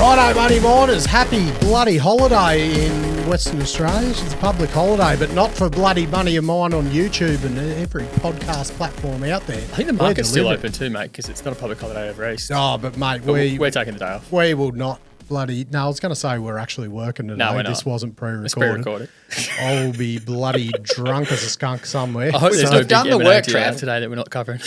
Righto, Money Miners. Happy bloody holiday in Western Australia. It's a public holiday, but not for bloody Money of Mine on YouTube and every podcast platform out there. I think the market's still open too, mate, because it's not a public holiday over East. Oh, but mate, we're taking the day off. We will not bloody... No, I was going to say we're actually working today. No, we're not. This wasn't pre-recorded. It's pre-recorded. I'll be bloody drunk as a skunk somewhere. I hope there's So no we've done big the work, M&A Trav. today that we're not covering.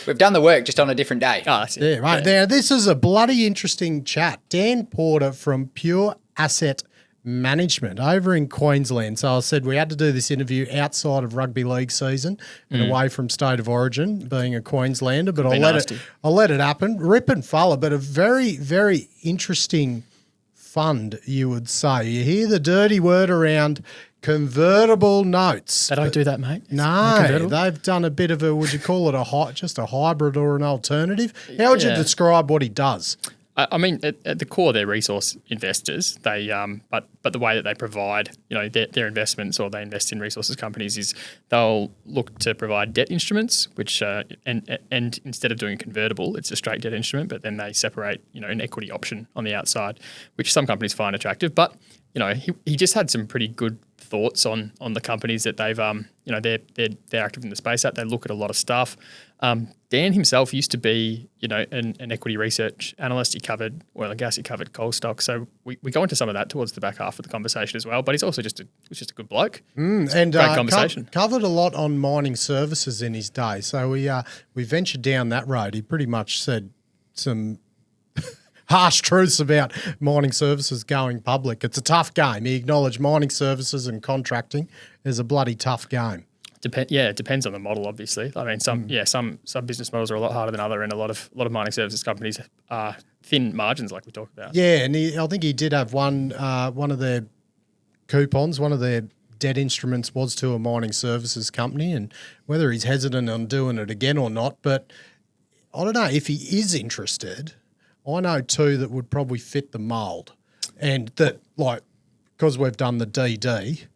We've done the work just on a different day. Oh, that's it. Yeah, right. Now, this is a bloody interesting chat. Dan Porter from Pure Asset Management over in Queensland. So I said we had to do this interview outside of rugby league season and away from state of origin, being a Queenslander, but I'll let it happen. Ripping fella, but a very, very interesting fund, you would say. You hear the dirty word around convertible notes. They don't do that, mate. No, they've done a bit of a, would you call it just a hybrid or an alternative? How would you describe what he does? I mean, at the core, they're resource investors. They, but the way that they provide, their investments or they invest in resources companies is they'll look to provide debt instruments, which and instead of doing a convertible, it's a straight debt instrument. But then they separate, an equity option on the outside, which some companies find attractive. But he just had some pretty good thoughts on the companies that they've they're active in the space at. They look at a lot of stuff. Dan himself used to be, an equity research analyst. He covered oil and gas. He covered coal stocks. So we go into some of that towards the back half of the conversation as well. But he's also just a good bloke. And great conversation. Covered a lot on mining services in his day. So we ventured down that road. He pretty much said some harsh truths about mining services going public. It's a tough game. He acknowledged mining services and contracting is a bloody tough game. It depends on the model, obviously. I mean, some business models are a lot harder than other, and a lot of mining services companies are thin margins, like we talked about. Yeah, and I think he did have one of their coupons, one of their debt instruments was to a mining services company, and whether he's hesitant on doing it again or not, but I don't know if he is interested. I know two that would probably fit the mould, and that because we've done the DD.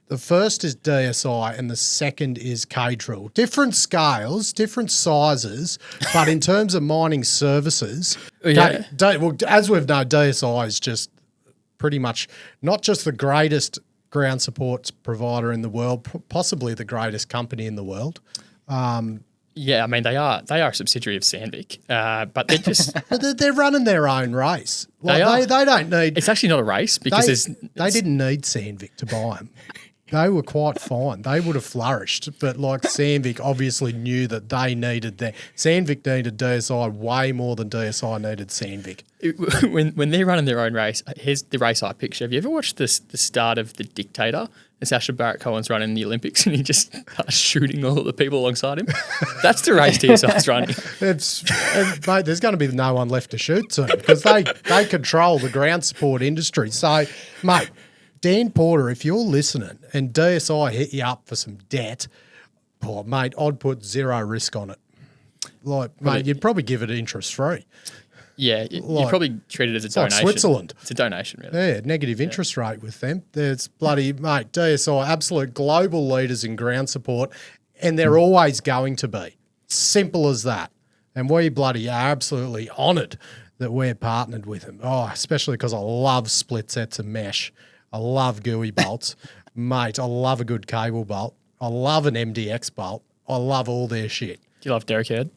The first is DSI and the second is K-Drill. Different scales, different sizes, but in terms of mining services, as we've known, DSI is just pretty much not just the greatest ground support provider in the world, possibly the greatest company in the world. Yeah, I mean they are a subsidiary of Sandvik, but they're just they're running their own race. They don't need. It's actually not a race because they didn't need Sandvik to buy them. They were quite fine. They would have flourished, but Sandvik obviously knew that they needed that. Sandvik needed DSI way more than DSI needed Sandvik. When they're running their own race, here's the race I picture. Have you ever watched the start of The Dictator? And Sacha Baron Cohen's running the Olympics and he just starts shooting all the people alongside him. That's the race DSI's running. Mate, there's going to be no one left to shoot soon because they control the ground support industry. So, mate, Dan Porter, if you're listening and DSI hit you up for some debt, mate, I'd put zero risk on it. Mate, you'd probably give it interest free. Yeah, you'd probably treat it as a donation. Like Switzerland. It's a donation, really. Yeah, negative interest rate with them. There's mate, DSI, absolute global leaders in ground support, and they're always going to be. Simple as that. And we bloody are absolutely honoured that we're partnered with them. Oh, especially because I love split sets of mesh. I love GUI bolts. Mate, I love a good cable bolt. I love an MDX bolt. I love all their shit. Do you love Derek Hurd?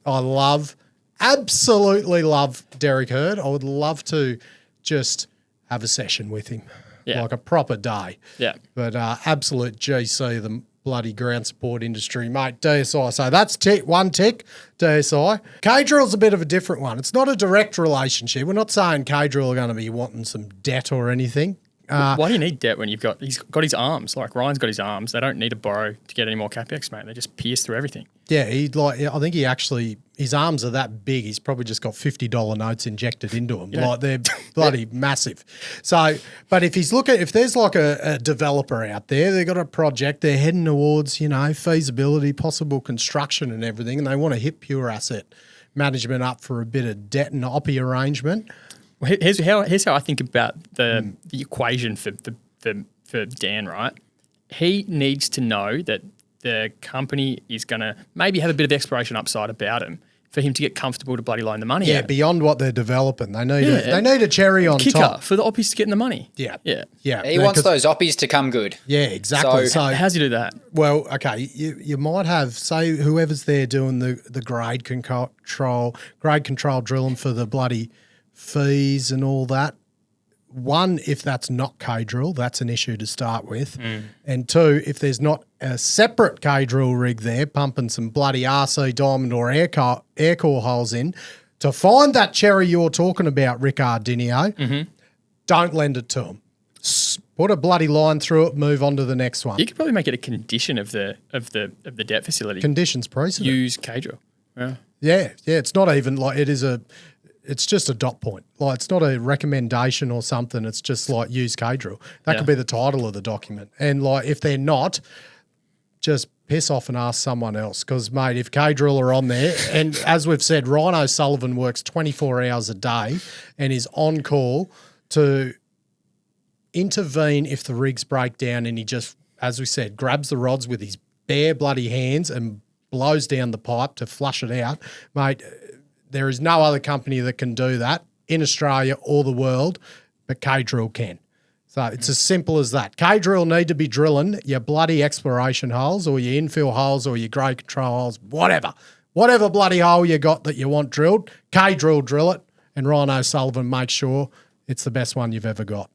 Absolutely love Derek Hurd. I would love to just have a session with him, like a proper day. Yeah. But absolute GC, the bloody ground support industry, mate. DSI. So that's one tick, DSI. K-Drill's a bit of a different one. It's not a direct relationship. We're not saying K-Drill are going to be wanting some debt or anything. Why do you need debt when he's got his arms? Like Ryan's got his arms. They don't need to borrow to get any more capex, mate. They just pierce through everything. Yeah, I think his arms are that big. He's probably just got $50 notes injected into him. Yeah. They're bloody massive. So, but if there's a developer out there, they've got a project, they're heading towards, feasibility, possible construction and everything, and they want to hit Pure Asset Management up for a bit of debt and OPI arrangement. Well, here's how I think about the equation for Dan, right? He needs to know that the company is going to maybe have a bit of exploration upside about him. for him to get comfortable to bloody loan the money Yeah, out. beyond what they're developing. They need a cherry on Kicker top. for the oppies to get in the money. Yeah. Yeah. Yeah. He wants those oppies to come good. Yeah, exactly. So How's he do that? well, okay, you might have, say, whoever's there doing the grade control drilling for the bloody fees and all that. One, if that's not K-drill, that's an issue to start with. And two, if there's not a separate K-drill rig there pumping some bloody RC diamond or air core holes in, to find that cherry you're talking about, Rickard Dinio, don't lend it to them. Put a bloody line through it, move on to the next one. You could probably make it a condition of the debt facility. Conditions precedent. Use K-drill. Yeah. Yeah, it's not even like it's just a dot point. Like it's not a recommendation or something. It's just like use K-drill. That could be the title of the document. And like if they're not, just piss off and ask someone else. Because mate, if K-drill are on there, and as we've said, Ryan O'Sullivan works 24 hours a day and is on call to intervene if the rigs break down, and he just, as we said, grabs the rods with his bare bloody hands and blows down the pipe to flush it out, mate. There is no other company that can do that in Australia or the world, but K-drill can. So it's as simple as that. K-drill need to be drilling your bloody exploration holes or your infill holes or your grade control holes, whatever. Whatever bloody hole you got that you want drilled, K-drill drill it, and Ryan O'Sullivan makes sure it's the best one you've ever got.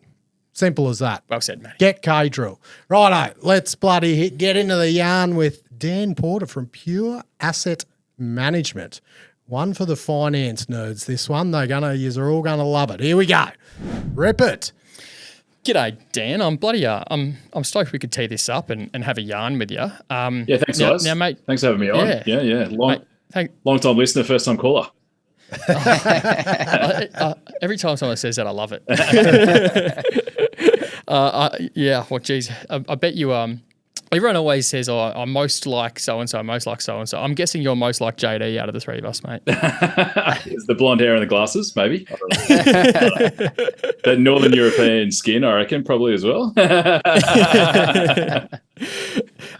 Simple as that. Well said, Matty. Get K-drill. Righto, let's bloody get into the yarn with Dan Porter from Pure Asset Management. One for the finance nerds. This one, you're all gonna love it. Here we go. Rip it. G'day, Dan. I'm stoked we could tee this up and have a yarn with you. Yeah, thanks, guys. Now, mate. Thanks for having me on. Yeah. Long time listener, first time caller. Every time someone says that, I love it. Well, geez, I bet you. Everyone always says, "Oh, I'm most like so and so, most like so and so." I'm guessing you're most like JD out of the three of us, mate. It's the blonde hair and the glasses, maybe. I don't know. That Northern European skin, I reckon, probably as well.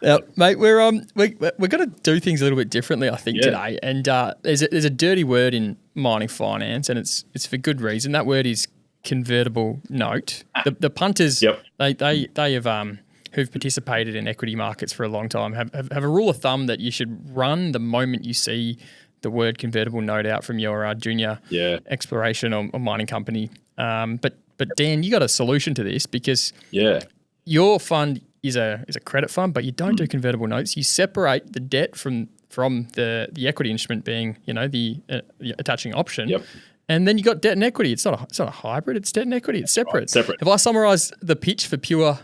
Now, mate, we're going to do things a little bit differently, I think, today. And there's a dirty word in mining finance, and it's for good reason. That word is convertible note. The punters, they have who've participated in equity markets for a long time have a rule of thumb that you should run the moment you see the word convertible note out from your junior exploration or mining company. But Dan, you got a solution to this because your fund is a credit fund, but you don't do convertible notes. You separate the debt from the equity instrument being the attaching option. Yep. And then you got debt and equity. It's not a hybrid. It's debt and equity. It's separate. Right, separate. Have I summarised the pitch for Pure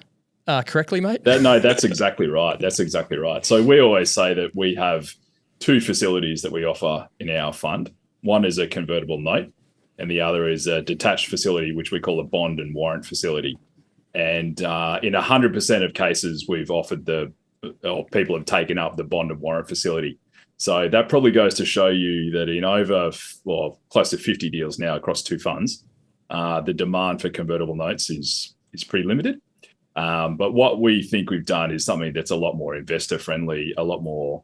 correctly, mate? No, that's exactly right. That's exactly right. So we always say that we have two facilities that we offer in our fund. One is a convertible note, and the other is a detached facility, which we call a bond and warrant facility. And in 100% of cases, we've offered or people have taken up the bond and warrant facility. So that probably goes to show you that in close to 50 deals now across two funds, the demand for convertible notes is pretty limited. But what we think we've done is something that's a lot more investor friendly, a lot more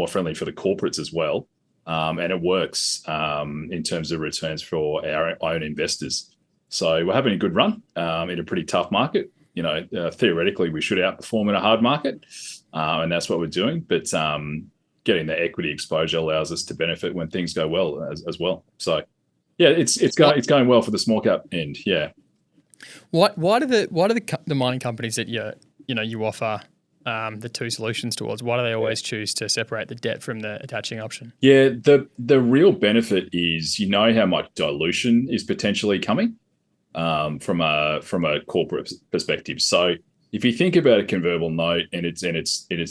friendly for the corporates as well, and it works in terms of returns for our own investors. So we're having a good run in a pretty tough market. Theoretically, we should outperform in a hard market, and that's what we're doing. But getting the equity exposure allows us to benefit when things go well as well. So yeah, it's going well for the small cap end. Yeah. Why do the mining companies that you offer the two solutions towards, why do they always choose to separate the debt from the attaching option? Yeah, the real benefit is how much dilution is potentially coming from a corporate perspective. So if you think about a convertible note in its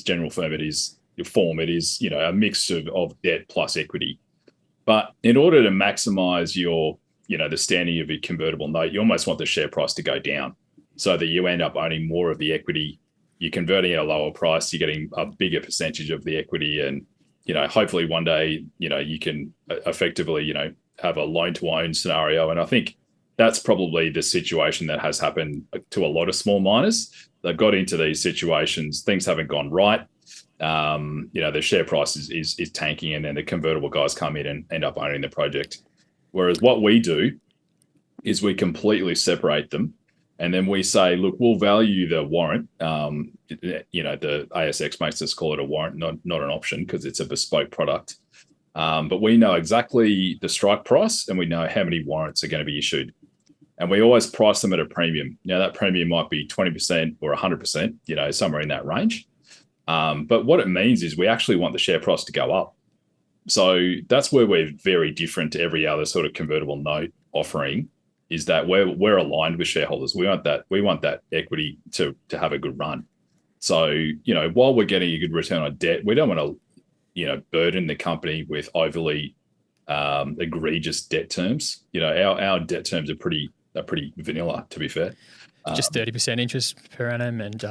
general form, it is a mix of debt plus equity. But in order to maximize your the standing of a convertible note, you almost want the share price to go down so that you end up owning more of the equity. You're converting at a lower price, you're getting a bigger percentage of the equity. And, hopefully one day, you can effectively, have a loan to own scenario. And I think that's probably the situation that has happened to a lot of small miners. They've got into these situations, things haven't gone right. the share price is tanking, and then the convertible guys come in and end up owning the project. Whereas what we do is we completely separate them, and then we say, look, we'll value the warrant. The ASX makes us call it a warrant, not an option, because it's a bespoke product. But we know exactly the strike price, and we know how many warrants are going to be issued. And we always price them at a premium. Now, that premium might be 20% or 100%, somewhere in that range. But what it means is we actually want the share price to go up. So that's where we're very different to every other sort of convertible note offering, is that we're aligned with shareholders. We want that equity to have a good run. So, while we're getting a good return on debt, we don't want to, burden the company with overly egregious debt terms. Our debt terms are pretty vanilla, to be fair. Just 30% interest per annum, and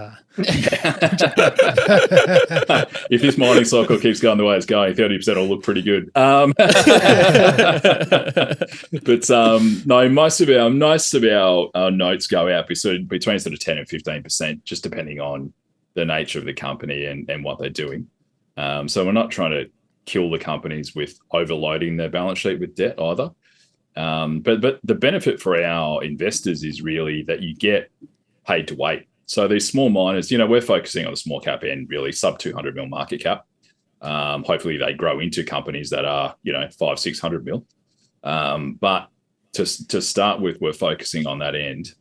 if this mining cycle keeps going the way it's going, 30% will look pretty good. But no, most of our notes go out between sort of 10 and 15%, just depending on the nature of the company and what they're doing. So we're not trying to kill the companies with overloading their balance sheet with debt either. But the benefit for our investors is really that you get paid to wait. So these small miners, we're focusing on the small cap end, really sub 200 mil market cap. Hopefully they grow into companies that are, 500-600 mil. But to start with, we're focusing on that end.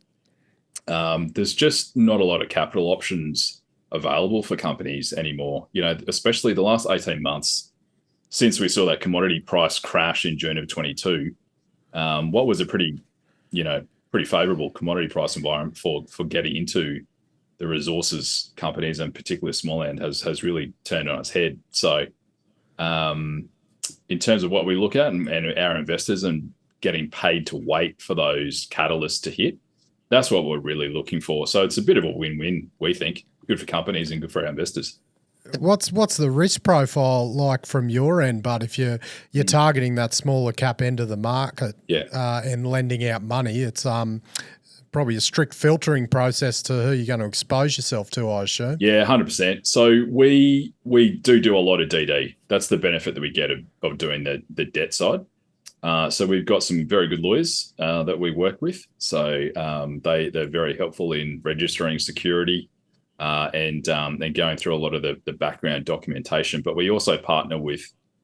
There's just not a lot of capital options available for companies anymore, especially the last 18 months since we saw that commodity price crash in June of 22. What was a pretty favorable commodity price environment for getting into the resources companies, and particularly small end, has really turned on its head. So in terms of what we look at and our investors and getting paid to wait for those catalysts to hit, that's what we're really looking for. So it's a bit of a win-win, we think. Good for companies and good for our investors. What's the risk profile like from your end, Bud? If you're targeting that smaller cap end of the market, and lending out money, it's probably a strict filtering process to who you're going to expose yourself to, I assume. Yeah, 100%. So we do a lot of DD. That's the benefit that we get of doing the debt side. So we've got some very good lawyers that we work with. So they're very helpful in registering security. And going through a lot of the background documentation. But we also partner with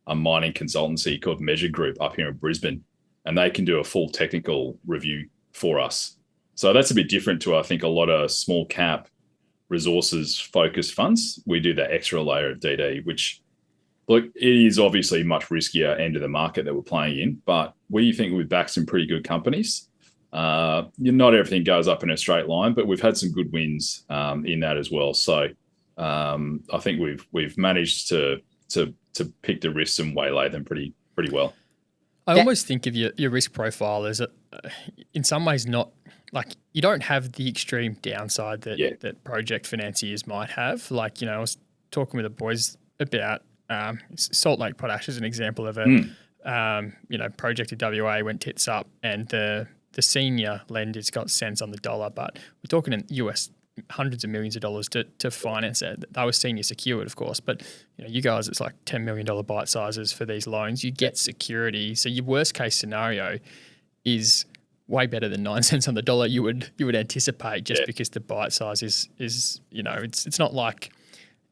a mining consultancy called Measure Group up here in Brisbane, and they can do a full technical review for us. So that's a bit different to, I think, a lot of small cap resources focused funds. We do that extra layer of DD, which, look, it is obviously much riskier end of the market that we're playing in, but we think we've backed some pretty good companies. Not everything goes up in a straight line, but we've had some good wins in that as well. So I think we've managed to pick the risks and waylay them pretty well. I almost think of your risk profile as in some ways not like you don't have the extreme downside that project financiers might have. Like, I was talking with the boys about Salt Lake Potash as an example of a project in WA went tits up, and the senior lenders got cents on the dollar, but we're talking in US hundreds of millions of dollars to finance it. They were senior secured, of course, but you guys, it's like $10 million bite sizes for these loans. You get security. So your worst case scenario is way better than 9 cents on the dollar you would anticipate, just because the bite size is it's not like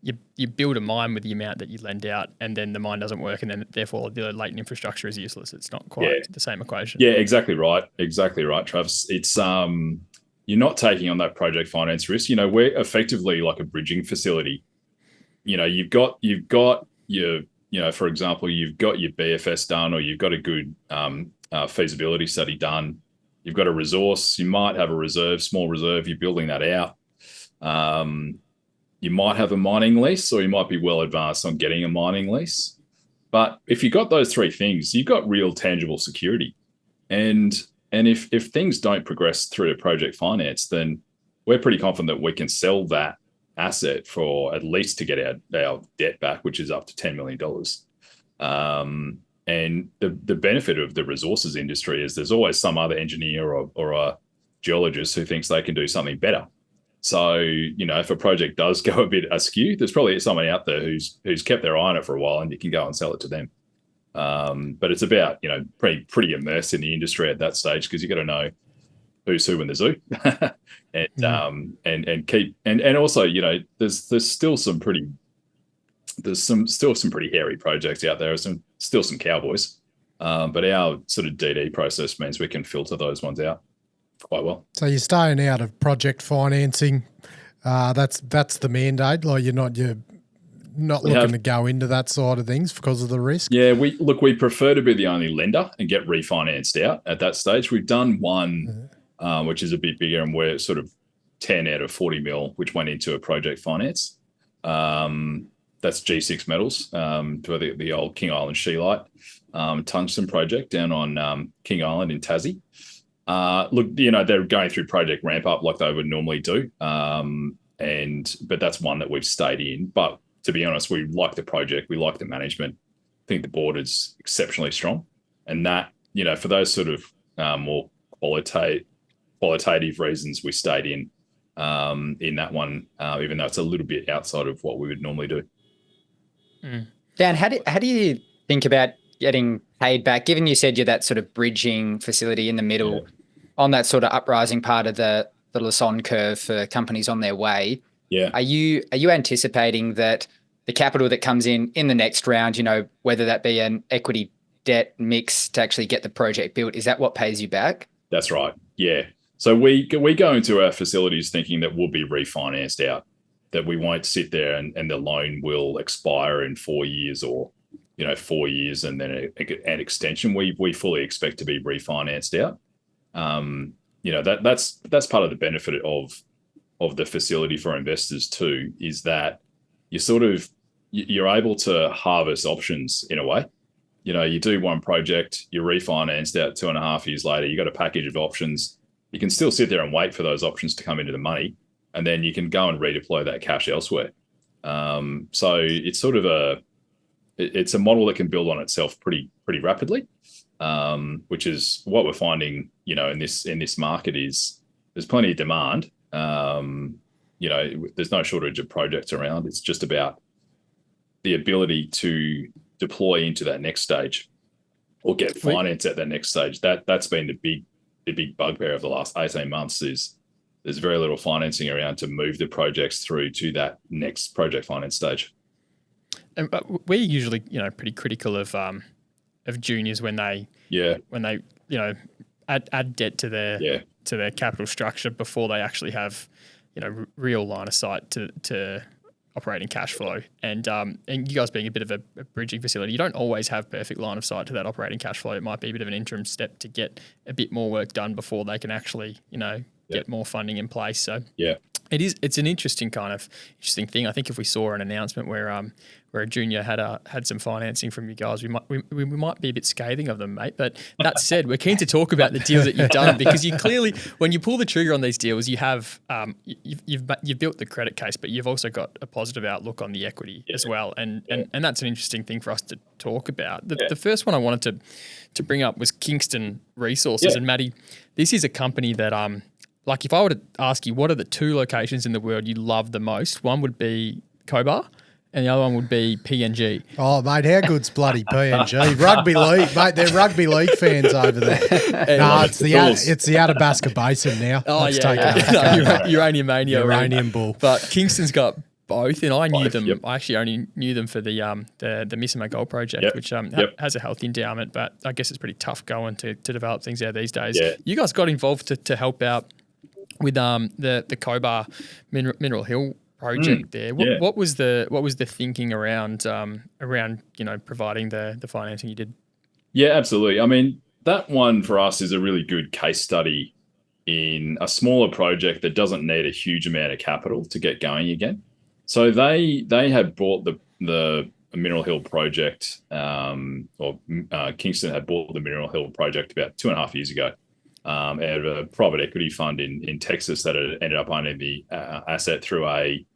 you build a mine with the amount that you lend out, and then the mine doesn't work, and then therefore the latent infrastructure is useless. It's not quite the same equation. Yeah, exactly right, Travis. It's you're not taking on that project finance risk. We're effectively like a bridging facility. You've got your for example, you've got your BFS done, or you've got a good feasibility study done. You've got a resource. You might have a reserve, small reserve. You're building that out. You might have a mining lease, or you might be well advanced on getting a mining lease. But if you've got those three things, you've got real tangible security. And if things don't progress through to project finance, then we're pretty confident that we can sell that asset for at least to get our debt back, which is up to $10 million. And the benefit of the resources industry is there's always some other engineer or a geologist who thinks they can do something better. So, if a project does go a bit askew, there's probably someone out there who's kept their eye on it for a while, and you can go and sell it to them. But it's about, pretty immersed in the industry at that stage, because you got to know who's who in the zoo, and also, there's still some pretty hairy projects out there. Still some cowboys, but our sort of DD process means we can filter those ones out quite well. So you're staying out of project financing. That's the mandate. Like you're not looking to go into that side of things because of the risk. Yeah, we prefer to be the only lender and get refinanced out at that stage. We've done one, which is a bit bigger, and we're sort of 10 out of 40 mil, which went into a project finance. That's G6 Metals, for the old King Island Scheelite tungsten project down on King Island in Tassie. Look, they're going through project ramp up like they would normally do, but that's one that we've stayed in. But to be honest, we like the project, we like the management. I think the board is exceptionally strong, and that for those sort of more qualitative reasons, we stayed in that one, even though it's a little bit outside of what we would normally do. Dan, how do you think about getting paid back? Given you said you're that sort of bridging facility in the middle on that sort of uprising part of the Lassonde curve for companies on their way. Yeah. Are you anticipating that the capital that comes in the next round, whether that be an equity debt mix to actually get the project built, is that what pays you back? That's right. Yeah. So we go into our facilities thinking that we'll be refinanced out, that we won't sit there and the loan will expire in 4 years or 4 years and then an extension. We fully expect to be refinanced out. That's part of the benefit of the facility for investors too, is that you're able to harvest options in a way. You do one project, you're refinanced out 2.5 years later, you got a package of options. You can still sit there and wait for those options to come into the money, and then you can go and redeploy that cash elsewhere. So it's sort of it's a model that can build on itself pretty rapidly, which is what we're finding. In this market is there's plenty of demand. There's no shortage of projects around. It's just about the ability to deploy into that next stage or get finance at that next stage. That's been the big bugbear of the last 18 months. Is there's very little financing around to move the projects through to that next project finance stage. And we're usually, pretty critical of juniors when they add debt to their capital structure before they actually have, real line of sight to operating cash flow. And you guys being a bit of a bridging facility, you don't always have perfect line of sight to that operating cash flow. It might be a bit of an interim step to get a bit more work done before they can actually, get more funding in place. So it's an interesting thing. I think if we saw an announcement where a junior had some financing from you guys, we might be a bit scathing of them, mate. But that said, we're keen to talk about the deals that you've done, because you clearly, when you pull the trigger on these deals, you have you've built the credit case, but you've also got a positive outlook on the equity as well, and that's an interesting thing for us to talk about. The first one I wanted to bring up was Tungsten Resources, and Matty, this is a company that like if I were to ask you what are the two locations in the world you love the most, one would be Cobar and the other one would be PNG. Oh, mate, how good's bloody PNG? Rugby league, mate. They're rugby league fans over there. No, it's the Athabasca Basin now. Oh, Let's take it. No, Uranium Mania. Uranium Bull. But Kingston's got both, and I knew them. Yep. I actually only knew them for the Missima Gold Project, which has a healthy endowment, but I guess it's pretty tough going to develop things there these days. Yeah. You guys got involved to help out with the Cobar Mineral Hill project there. What was the thinking around providing the financing you did? Yeah, absolutely. I mean, that one for us is a really good case study in a smaller project that doesn't need a huge amount of capital to get going again. So they had bought the Mineral Hill project, Kingston had bought the Mineral Hill project about 2.5 years ago, out of a private equity fund in Texas that had ended up owning the asset through a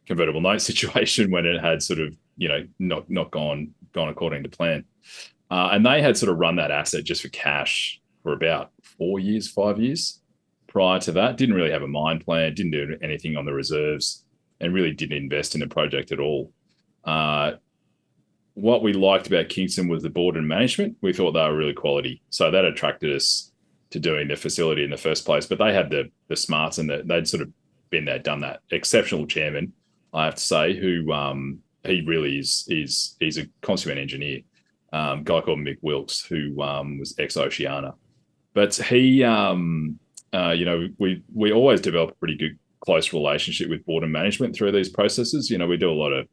convertible note situation when it had sort of not gone according to plan, and they had sort of run that asset just for cash for about 4 years, 5 years prior to that. Didn't really have a mine plan, didn't do anything on the reserves, and really didn't invest in the project at all. What we liked about Kingston was the board and management. We thought they were really quality. So that attracted us to doing the facility in the first place. But they had the smarts, and they'd sort of been there, done that. Exceptional chairman, I have to say, who he really is. He's a consummate engineer. Guy called Mick Wilkes, who was ex-Oceana. But he, we always develop a pretty good, close relationship with board and management through these processes. We do a lot of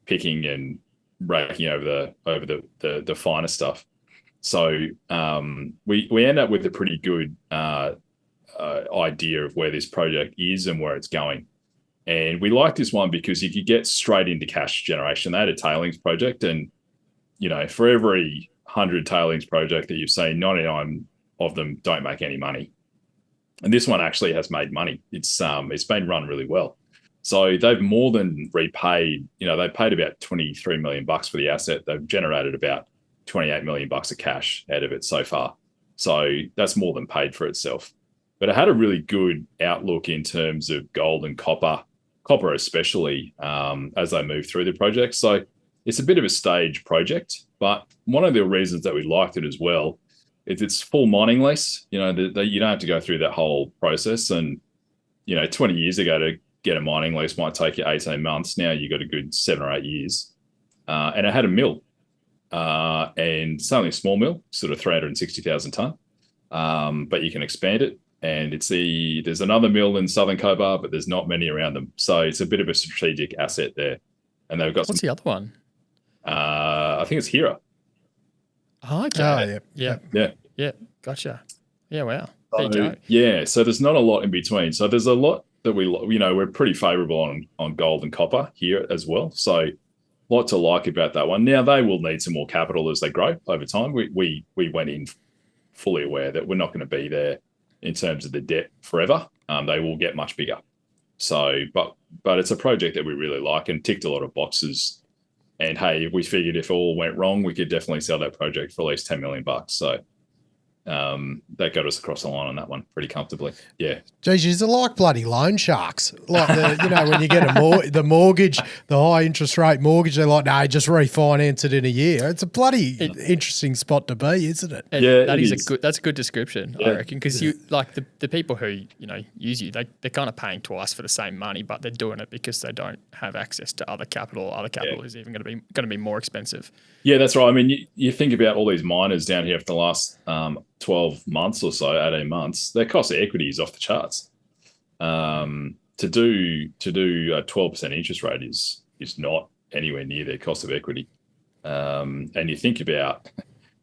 picking and raking over the finer stuff. So we end up with a pretty good idea of where this project is and where it's going. And we like this one because you could get straight into cash generation. They had a tailings project, and for every 100 tailings project that you've seen, 99 of them don't make any money. And this one actually has made money. It's been run really well. So they've more than repaid. They paid about $23 million for the asset. They've generated about $28 million of cash out of it so far. So that's more than paid for itself. But it had a really good outlook in terms of gold and copper especially, as they move through the project. So it's a bit of a stage project, but one of the reasons that we liked it as well is it's full mining lease. You don't have to go through that whole process. And 20 years ago to get a mining lease might take you 18 months. Now you got a good 7 or 8 years. And it had a mill, and it's only a small mill, sort of 360,000 tonne, but you can expand it. And there's another mill in Southern Cobar, but there's not many around them. So it's a bit of a strategic asset there. And they've got What's the other one? I think it's Hira. Oh, okay. Oh, yeah. Yeah. Gotcha. Yeah. Wow. There you go. Yeah. So there's not a lot in between. So there's a lot that we're pretty favourable on gold and copper here as well. So a lot to like about that one. Now they will need some more capital as they grow over time. We went in fully aware that we're not going to be there in terms of the debt forever. They will get much bigger. So, but it's a project that we really like and ticked a lot of boxes. And hey, we figured if all went wrong, we could definitely sell that project for at least $10 million. So that got us across the line on that one pretty comfortably. Yeah. Geez, you're like bloody loan sharks. Like when you get the mortgage, the high interest rate mortgage, they're like, no, just refinance it in a year. It's a bloody interesting spot to be, isn't it? Yeah, that's a good description, I reckon, because you like the people who use you, they're kind of paying twice for the same money, but they're doing it because they don't have access to other capital. Other capital is even going to be more expensive. Yeah, that's right. I mean, you think about all these miners down here for the last 12 months or so, 18 months, their cost of equity is off the charts. To do a 12% interest rate is not anywhere near their cost of equity. And you think about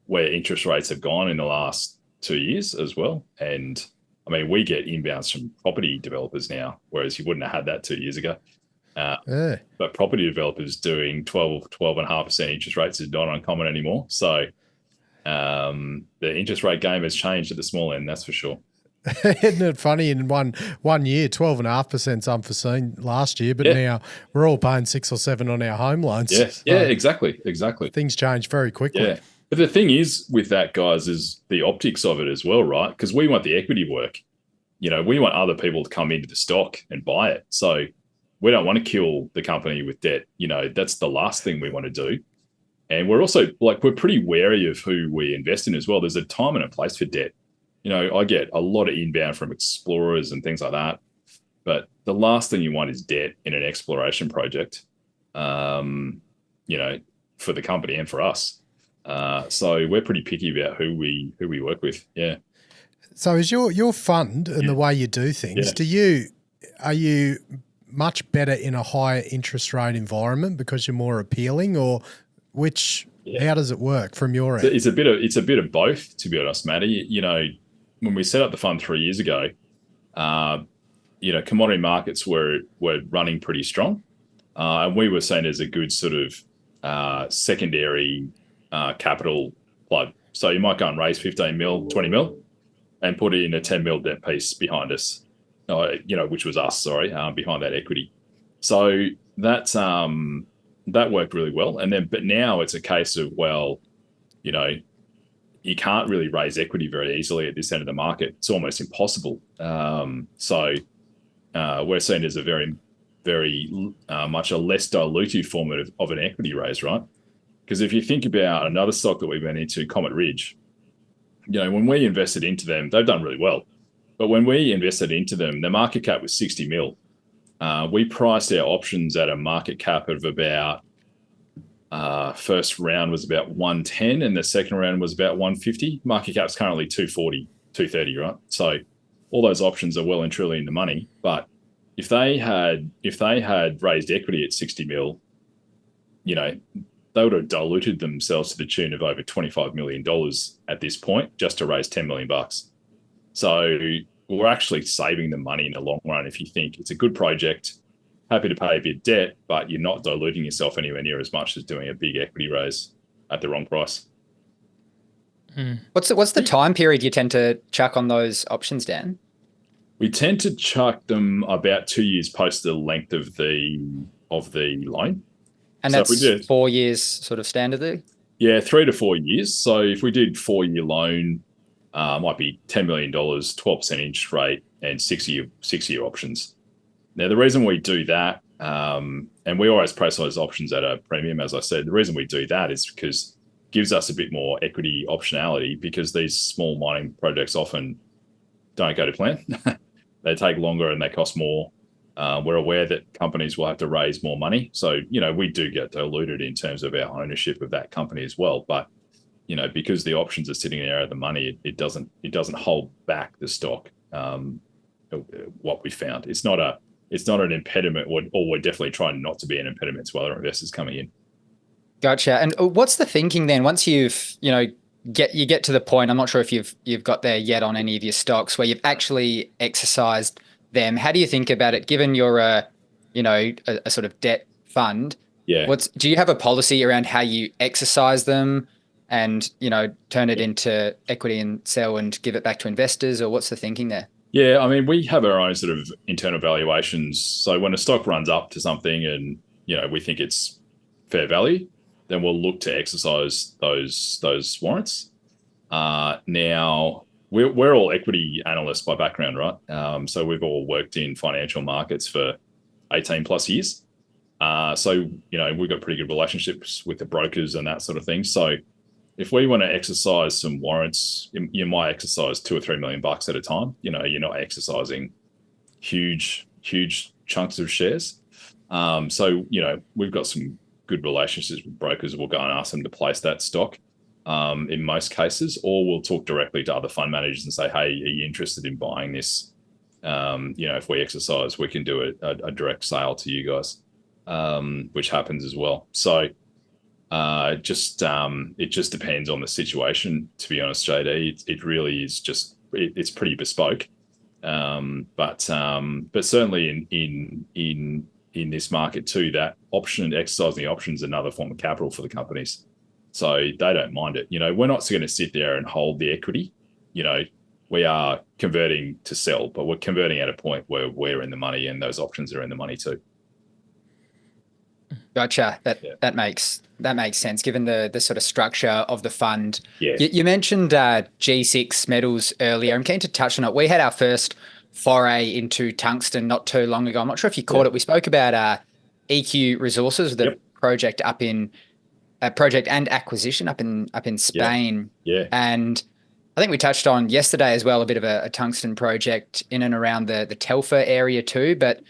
where interest rates have gone in the last 2 years as well. And I mean, we get inbounds from property developers now, whereas you wouldn't have had that 2 years ago. But property developers doing 12.5% interest rates is not uncommon anymore. So the interest rate game has changed at the small end, that's for sure. Isn't it funny? In one year, 12.5% is unforeseen last year, but now we're all paying 6 or 7 on our home loans. Yeah, exactly. Things change very quickly. Yeah. But the thing is with that, guys, is the optics of it as well, right? Because we want the equity work. We want other people to come into the stock and buy it. So we don't want to kill the company with debt. That's the last thing we want to do. And we're also we're pretty wary of who we invest in as well. There's a time and a place for debt. I get a lot of inbound from explorers and things like that. But the last thing you want is debt in an exploration project, for the company and for us. So we're pretty picky about who we work with. Yeah. So is your fund and the way you do things, are you much better in a higher interest rate environment because you're more appealing, or how does it work from your end? It's a bit of both, to be honest, Matty. When we set up the fund 3 years ago, commodity markets were running pretty strong, and we were seen as a good sort of secondary capital plug. So you might go and raise 15 mil, 20 mil, and put it in a 10 mil debt piece behind us, which was us, behind that equity. So that worked really well. But now it's a case of, you can't really raise equity very easily at this end of the market. It's almost impossible. So we're seen as a very, very much a less dilutive form of an equity raise, right? Because if you think about another stock that we've been into, Comet Ridge, when we invested into them, they've done really well. But when we invested into them, the market cap was 60 mil. We priced our options at a market cap of about, first round was about 110 and the second round was about 150. Market cap's currently 240, 230, right? So all those options are well and truly in the money. But if they had raised equity at 60 mil, they would have diluted themselves to the tune of over $25 million at this point just to raise $10 million. So we're actually saving them money in the long run if you think it's a good project, happy to pay a bit of debt, but you're not diluting yourself anywhere near as much as doing a big equity raise at the wrong price. What's the time period you tend to chuck on those options, Dan? We tend to chuck them about 2 years post the length of the loan. And so that's 4 years sort of standardly? Yeah, 3 to 4 years. So if we did 4-year loan, might be $10 million, 12% interest rate, and 6-year options. Now, the reason we do that, and we always price those options at a premium, as I said, the reason we do that is because it gives us a bit more equity optionality, because these small mining projects often don't go to plan. They take longer and they cost more. We're aware that companies will have to raise more money. So, we do get diluted in terms of our ownership of that company as well. But, because the options are sitting there at the money, it doesn't hold back the stock. What we found, it's not an impediment, or we're definitely trying not to be an impediment to other investors coming in. Gotcha. And what's the thinking then once you've, get to the point, I'm not sure if you've got there yet on any of your stocks where you've actually exercised them. How do you think about it, given you're a sort of debt fund? Yeah. Do you have a policy around how you exercise them and, turn it into equity and sell and give it back to investors, or what's the thinking there? Yeah, I mean, we have our own sort of internal valuations. So when a stock runs up to something and, we think it's fair value, then we'll look to exercise those warrants. Now, we're all equity analysts by background, right? So we've all worked in financial markets for 18 plus years. So, we've got pretty good relationships with the brokers and that sort of thing. So if we want to exercise some warrants, you might exercise $2 or $3 million at a time. You're not exercising huge chunks of shares. So, we've got some good relationships with brokers. We'll go and ask them to place that stock in most cases, or we'll talk directly to other fund managers and say, hey, are you interested in buying this? If we exercise, we can do a direct sale to you guys, which happens as well. So it just depends on the situation, to be honest, JD. It really is it's pretty bespoke. But certainly in this market too, that option, exercising the option, is another form of capital for the companies. So they don't mind it. We're not going to sit there and hold the equity. We are converting to sell, but we're converting at a point where we're in the money and those options are in the money too. Gotcha. That makes sense given the sort of structure of the fund. Yeah. You mentioned G6 metals earlier. I'm keen to touch on it. We had our first foray into tungsten not too long ago. I'm not sure if you caught it. We spoke about EQ Resources, the project project and acquisition up in Spain. Yeah. And I think we touched on yesterday as well a bit of a tungsten project in and around the Telfer area too. But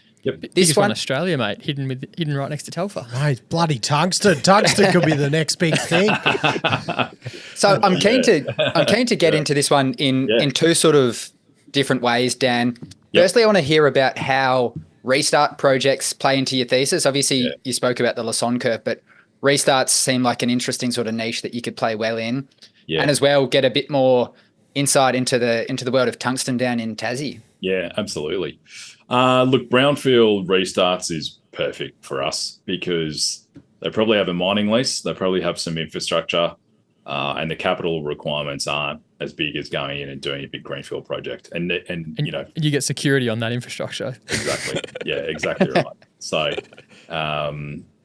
this one, Australia, mate, hidden right next to Telfer. Mate, bloody tungsten! Tungsten could be the next big thing. So I'm keen to get into this one in two sort of different ways, Dan. Firstly, I want to hear about how restart projects play into your thesis. Obviously, you spoke about the Lassonde curve, but restarts seem like an interesting sort of niche that you could play well in, and as well get a bit more insight into the world of tungsten down in Tassie. Yeah, absolutely. Look, brownfield restarts is perfect for us because they probably have a mining lease, they probably have some infrastructure, and the capital requirements aren't as big as going in and doing a big greenfield project. And you get security on that infrastructure. Exactly. Yeah, exactly right. So,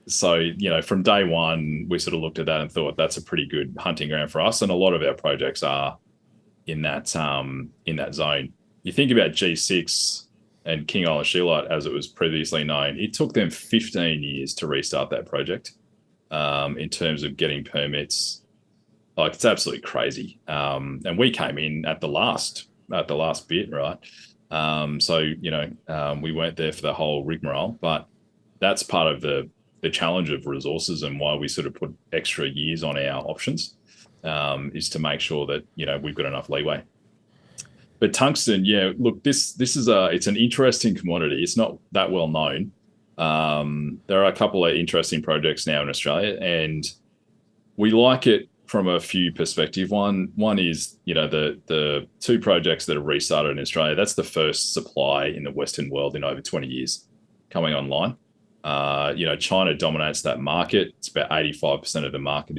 from day one, we sort of looked at that and thought that's a pretty good hunting ground for us. And a lot of our projects are in that zone. You think about G6 and King Island Scheelite, as it was previously known, it took them 15 years to restart that project in terms of getting permits. Like, it's absolutely crazy. And we came in at the last bit, right? We weren't there for the whole rigmarole, but that's part of the challenge of resources and why we sort of put extra years on our options, is to make sure that, we've got enough leeway. But tungsten, look, it's an interesting commodity. It's not that well known. There are a couple of interesting projects now in Australia, and we like it from a few perspectives. One is, the two projects that have restarted in Australia. That's the first supply in the Western world in over 20 years coming online. China dominates that market. It's about 85% of the market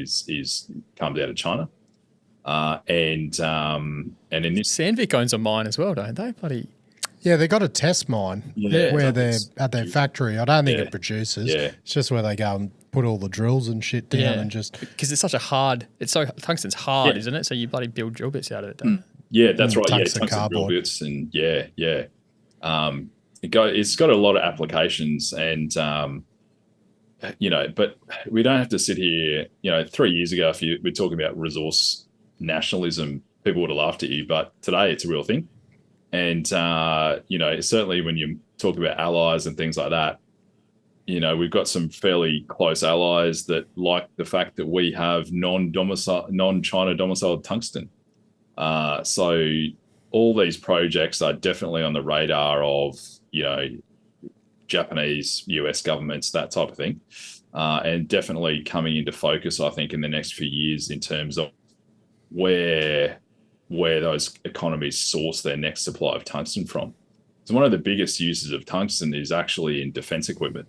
comes out of China. And in this, Sandvik owns a mine as well, don't they? Bloody. Yeah, they got a test mine where they're at their factory. I don't think it produces. Yeah. It's just where they go and put all the drills and shit down and just... Because it's tungsten's hard, isn't it? So you bloody build drill bits out of it, don't you? Yeah, that's right. Tungsten drill bits and it's got a lot of applications, and but we don't have to sit here. 3 years ago, if we're talking about resource nationalism, people would have laughed at you, but today it's a real thing. And certainly when you talk about allies and things like that, we've got some fairly close allies that like the fact that we have non-China domiciled tungsten. So all these projects are definitely on the radar of Japanese, US governments, that type of thing, and definitely coming into focus, I think, in the next few years in terms of where those economies source their next supply of tungsten from. So one of the biggest uses of tungsten is actually in defense equipment,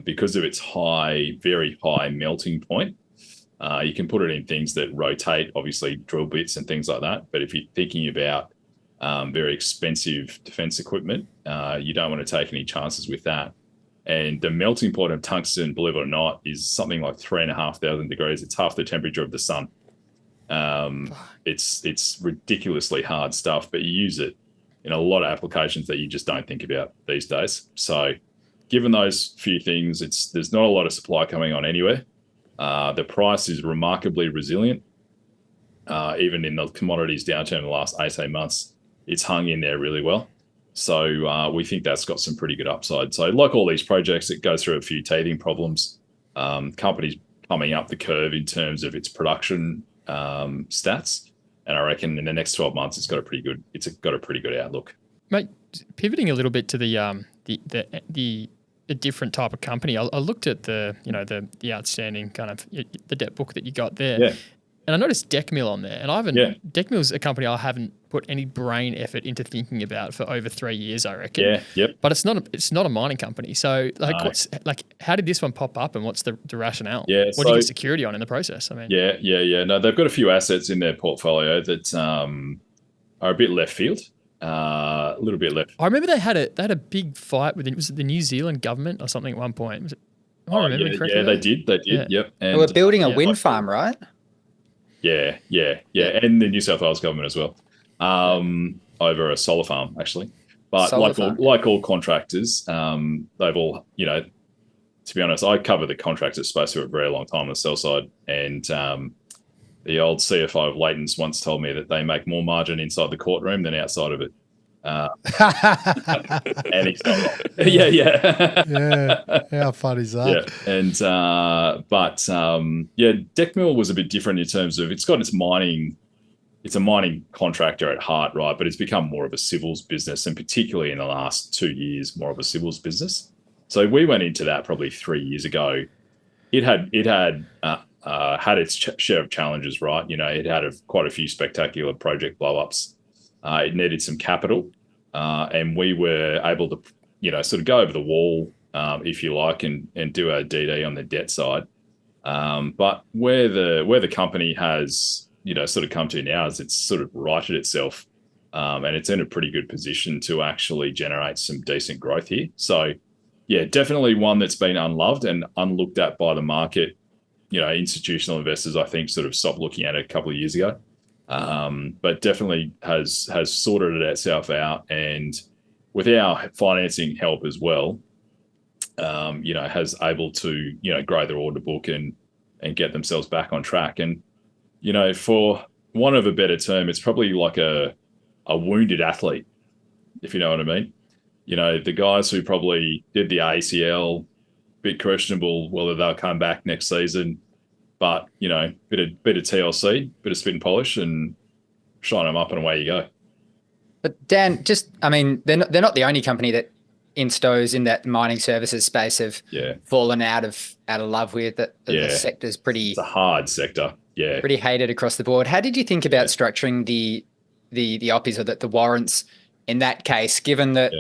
because of its very high melting point. You can put it in things that rotate, obviously drill bits and things like that. But if you're thinking about very expensive defense equipment, you don't want to take any chances with that. And the melting point of tungsten, believe it or not, is something like 3,500 degrees. It's half the temperature of the sun. It's ridiculously hard stuff, but you use it in a lot of applications that you just don't think about these days. So given those few things, there's not a lot of supply coming on anywhere. The price is remarkably resilient. Even in the commodities downturn in the last 18 months, it's hung in there really well. So we think that's got some pretty good upside. So like all these projects, it goes through a few teething problems. Companies coming up the curve in terms of its production stats. And I reckon in the next 12 months, it's got a pretty good outlook. Mate, pivoting a little bit to the different type of company, I looked at the outstanding kind of the debt book that you got there. Yeah. And I noticed Decmil on there, and Decmil's a company I haven't put any brain effort into thinking about for over 3 years, I reckon. Yeah, yep. But it's not a mining company. So how did this one pop up, and what's the rationale? Yeah. What do you get security on in the process? I mean, yeah. No, they've got a few assets in their portfolio that are a bit left field. A little bit left. I remember they had a big fight with the New Zealand government or something at one point. Was it? Am I remembering correctly? Yeah, they did. Yeah. Yep. And they were building a wind farm, right? Yeah, and the New South Wales government as well, over a solar farm actually. But like all contractors, they've all, to be honest, I cover the contractors space for a very long time on the sell side, and the old CFO of Leighton's once told me that they make more margin inside the courtroom than outside of it. And he's not wrong. Yeah. How fun is that? Yeah, and Decmil was a bit different in terms of it's a mining contractor at heart, right? But it's become more of a civils business, and particularly in the last 2 years, more of a civils business. So we went into that probably 3 years ago. It had its share of challenges, right? It had quite a few spectacular project blow-ups. It needed some capital, and we were able to, sort of go over the wall, if you like, and do our DD on the debt side. But where the company has, sort of come to now is it's sort of righted itself, and it's in a pretty good position to actually generate some decent growth here. So yeah, definitely one that's been unloved and unlooked at by the market. Institutional investors, I think, sort of stopped looking at it a couple of years ago, but definitely has sorted itself out, and with our financing help as well, has able to grow their order book and get themselves back on track. And for want of a better term, it's probably like a wounded athlete, if you know what I mean. The guys who probably did the ACL, bit questionable whether they'll come back next season, but bit of TLC, bit of spit and polish, and shine them up, and away you go. But Dan, they're not the only company that instos in that mining services space have fallen out of love with. The sector's pretty. It's a hard sector. Yeah, pretty hated across the board. How did you think about structuring the OPIs or the warrants in that case, given that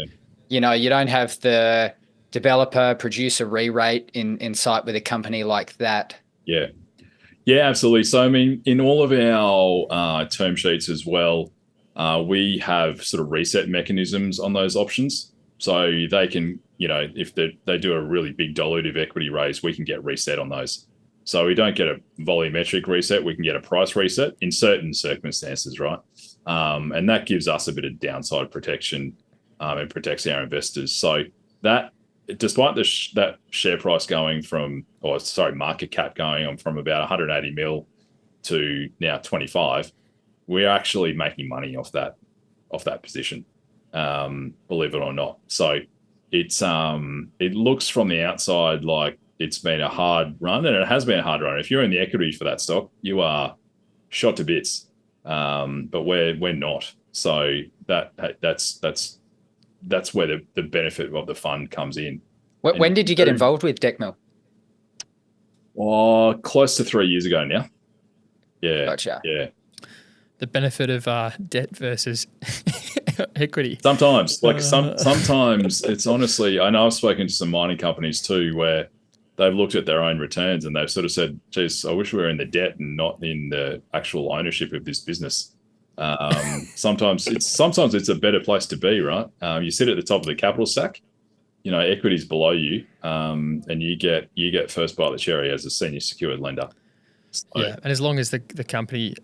you don't have the developer producer re-rate in sight with a company like that? Yeah, absolutely. So in all of our term sheets as well, we have sort of reset mechanisms on those options. So they can, if they do a really big dilutive equity raise, we can get reset on those. So we don't get a volumetric reset. We can get a price reset in certain circumstances, right? And that gives us a bit of downside protection and protects our investors. So that, despite that share price market cap going on from about 180 mil to now 25, we're actually making money off that position, believe it or not. So it looks from the outside like it's been a hard run, and it has been a hard run. If you're in the equity for that stock, you are shot to bits, but we're not. So that's where the benefit of the fund comes in. When did you get involved with Decmil? Close to 3 years ago now. Yeah. Gotcha. Yeah. The benefit of debt versus equity. Sometimes it's honestly, I know I've spoken to some mining companies too where they've looked at their own returns and they've sort of said, geez, I wish we were in the debt and not in the actual ownership of this business. Sometimes it's a better place to be, right? You sit at the top of the capital stack, equity's below you, and you get first bite of the cherry as a senior secured lender. So, and as long as the company,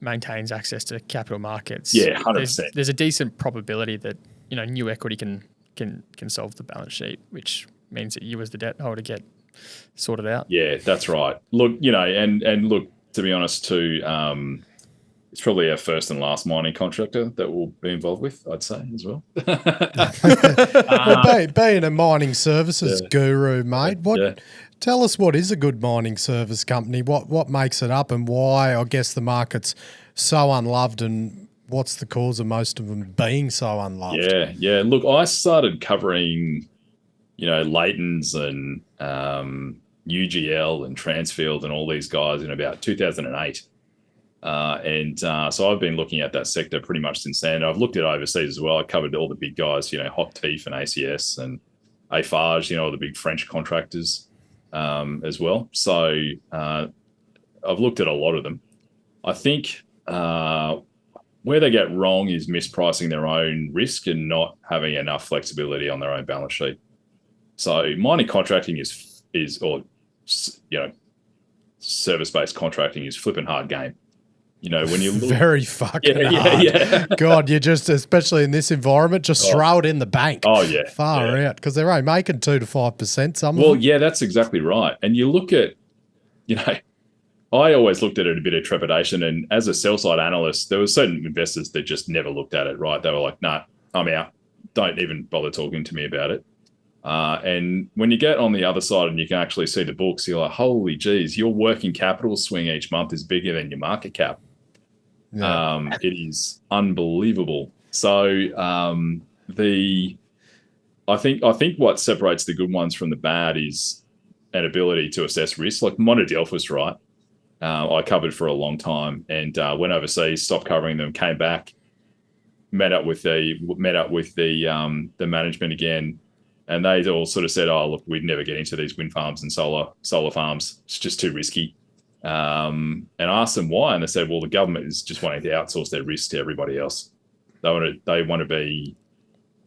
maintains access to capital markets, 100%. There's a decent probability that new equity can solve the balance sheet, which means that you as the debt holder get sorted out. Yeah, that's right. Look, and look, to be honest too, it's probably our first and last mining contractor that we'll be involved with, I'd say, as well. Being a mining services guru, mate, tell us what is a good mining service company? What makes it up, and why, I guess, the market's so unloved, and what's the cause of most of them being so unloved? Yeah. Look, I started covering, Leighton's and UGL and Transfield and all these guys in about 2008. So I've been looking at that sector pretty much since then. I've looked at overseas as well. I covered all the big guys, Hochtief and ACS and Eiffage, all the big French contractors as well. So I've looked at a lot of them. I think where they get wrong is mispricing their own risk and not having enough flexibility on their own balance sheet. So mining contracting is service-based contracting is flipping hard game. When you look, very fucking hard. Yeah. God, you just, especially in this environment, just throw it in the bank. Oh yeah, far out, because they're only making 2 to 5%. Some. Well, yeah, that's exactly right. And you look at, I always looked at it a bit of trepidation. And as a sell side analyst, there were certain investors that just never looked at it. Right? They were like, "Nah, I'm out. Don't even bother talking to me about it." And when you get on the other side and you can actually see the books, you're like, "Holy geez, your working capital swing each month is bigger than your market cap." Yeah. It is unbelievable. So I think what separates the good ones from the bad is an ability to assess risk. Like Monadelphous, right? I covered for a long time and went overseas, stopped covering them, came back, met up with the management again, and they all sort of said, "Oh, look, we'd never get into these wind farms and solar farms. It's just too risky." And I asked them why, and they said, "Well, the government is just wanting to outsource their risk to everybody else. They want to be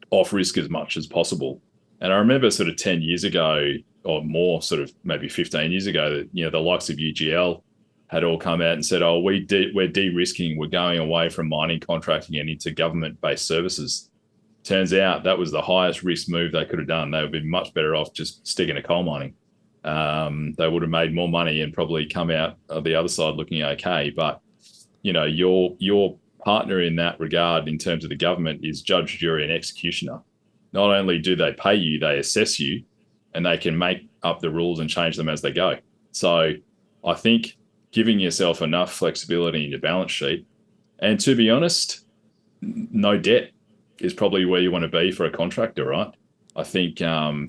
off risk as much as possible." And I remember sort of 10 years ago or more, sort of maybe 15 years ago, that, you know, the likes of UGL had all come out and said, oh, we're de-risking, we're going away from mining contracting and into government-based services. Turns out that was the highest risk move they could have done. They would be much better off just sticking to coal mining. They would have made more money and probably come out of the other side looking okay. But, you know, your partner in that regard in terms of the government is judge, jury, and executioner. Not only do they pay you, they assess you, and they can make up the rules and change them as they go. So I think giving yourself enough flexibility in your balance sheet, and to be honest, no debt is probably where you want to be for a contractor, right? I think